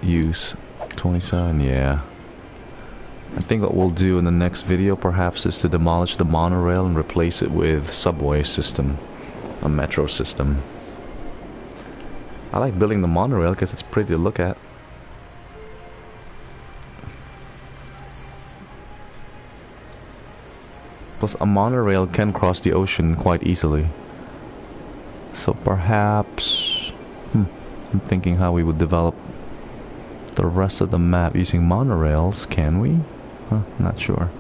use. 27, yeah. I think what we'll do in the next video perhaps is to demolish the monorail and replace it with subway system, a metro system. I like building the monorail because it's pretty to look at. Plus, a monorail can cross the ocean quite easily. So perhaps... I'm thinking how we would develop the rest of the map using monorails. Can we? Not sure.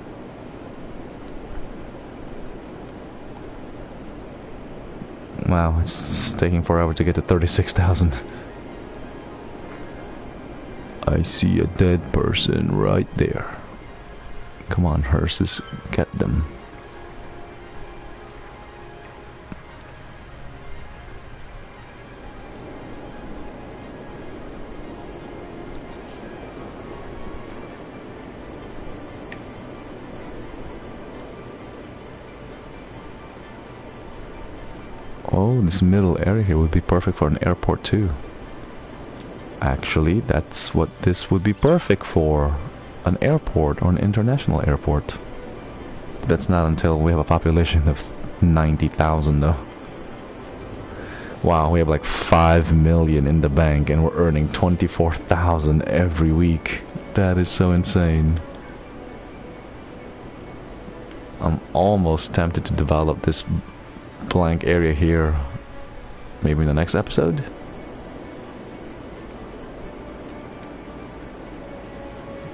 Wow, it's taking forever to get to 36,000. I see a dead person right there. Come on, hearses, get them. Oh, this middle area here would be perfect for an airport too. Actually, that's what this would be perfect for. An airport or an international airport. But that's not until we have a population of 90,000 though. Wow, we have like 5 million in the bank and we're earning 24,000 every week. That is so insane. I'm almost tempted to develop this blank area here, maybe in the next episode.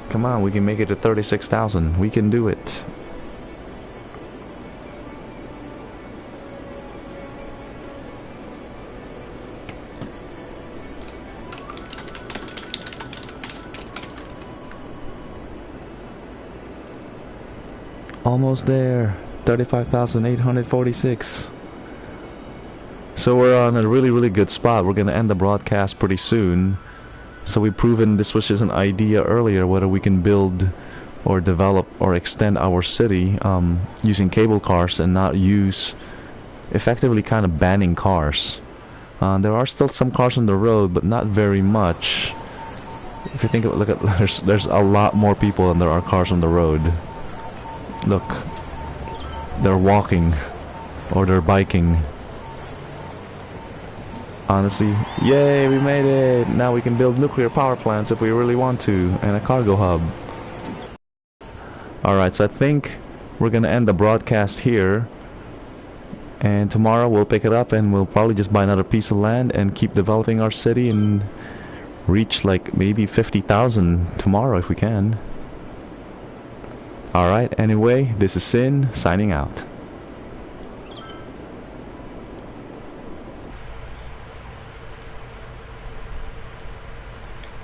Come on, we can make it to 36,000. We can do it. Almost there. 35,846. So we're on a really good spot. We're gonna end the broadcast pretty soon. So we've proven this was just an idea earlier, whether we can build or develop or extend our city using cable cars and not use, effectively kind of banning cars. There are still some cars on the road, but not very much. If you think of it, look at, there's a lot more people than there are cars on the road. Look, they're walking or they're biking. Honestly, yay, we made it! Now we can build nuclear power plants if we really want to, and a cargo hub. Alright, so I think we're gonna end the broadcast here. And tomorrow we'll pick it up and we'll probably just buy another piece of land and keep developing our city and reach like maybe 50,000 tomorrow if we can. Alright, anyway, this is Sin, signing out.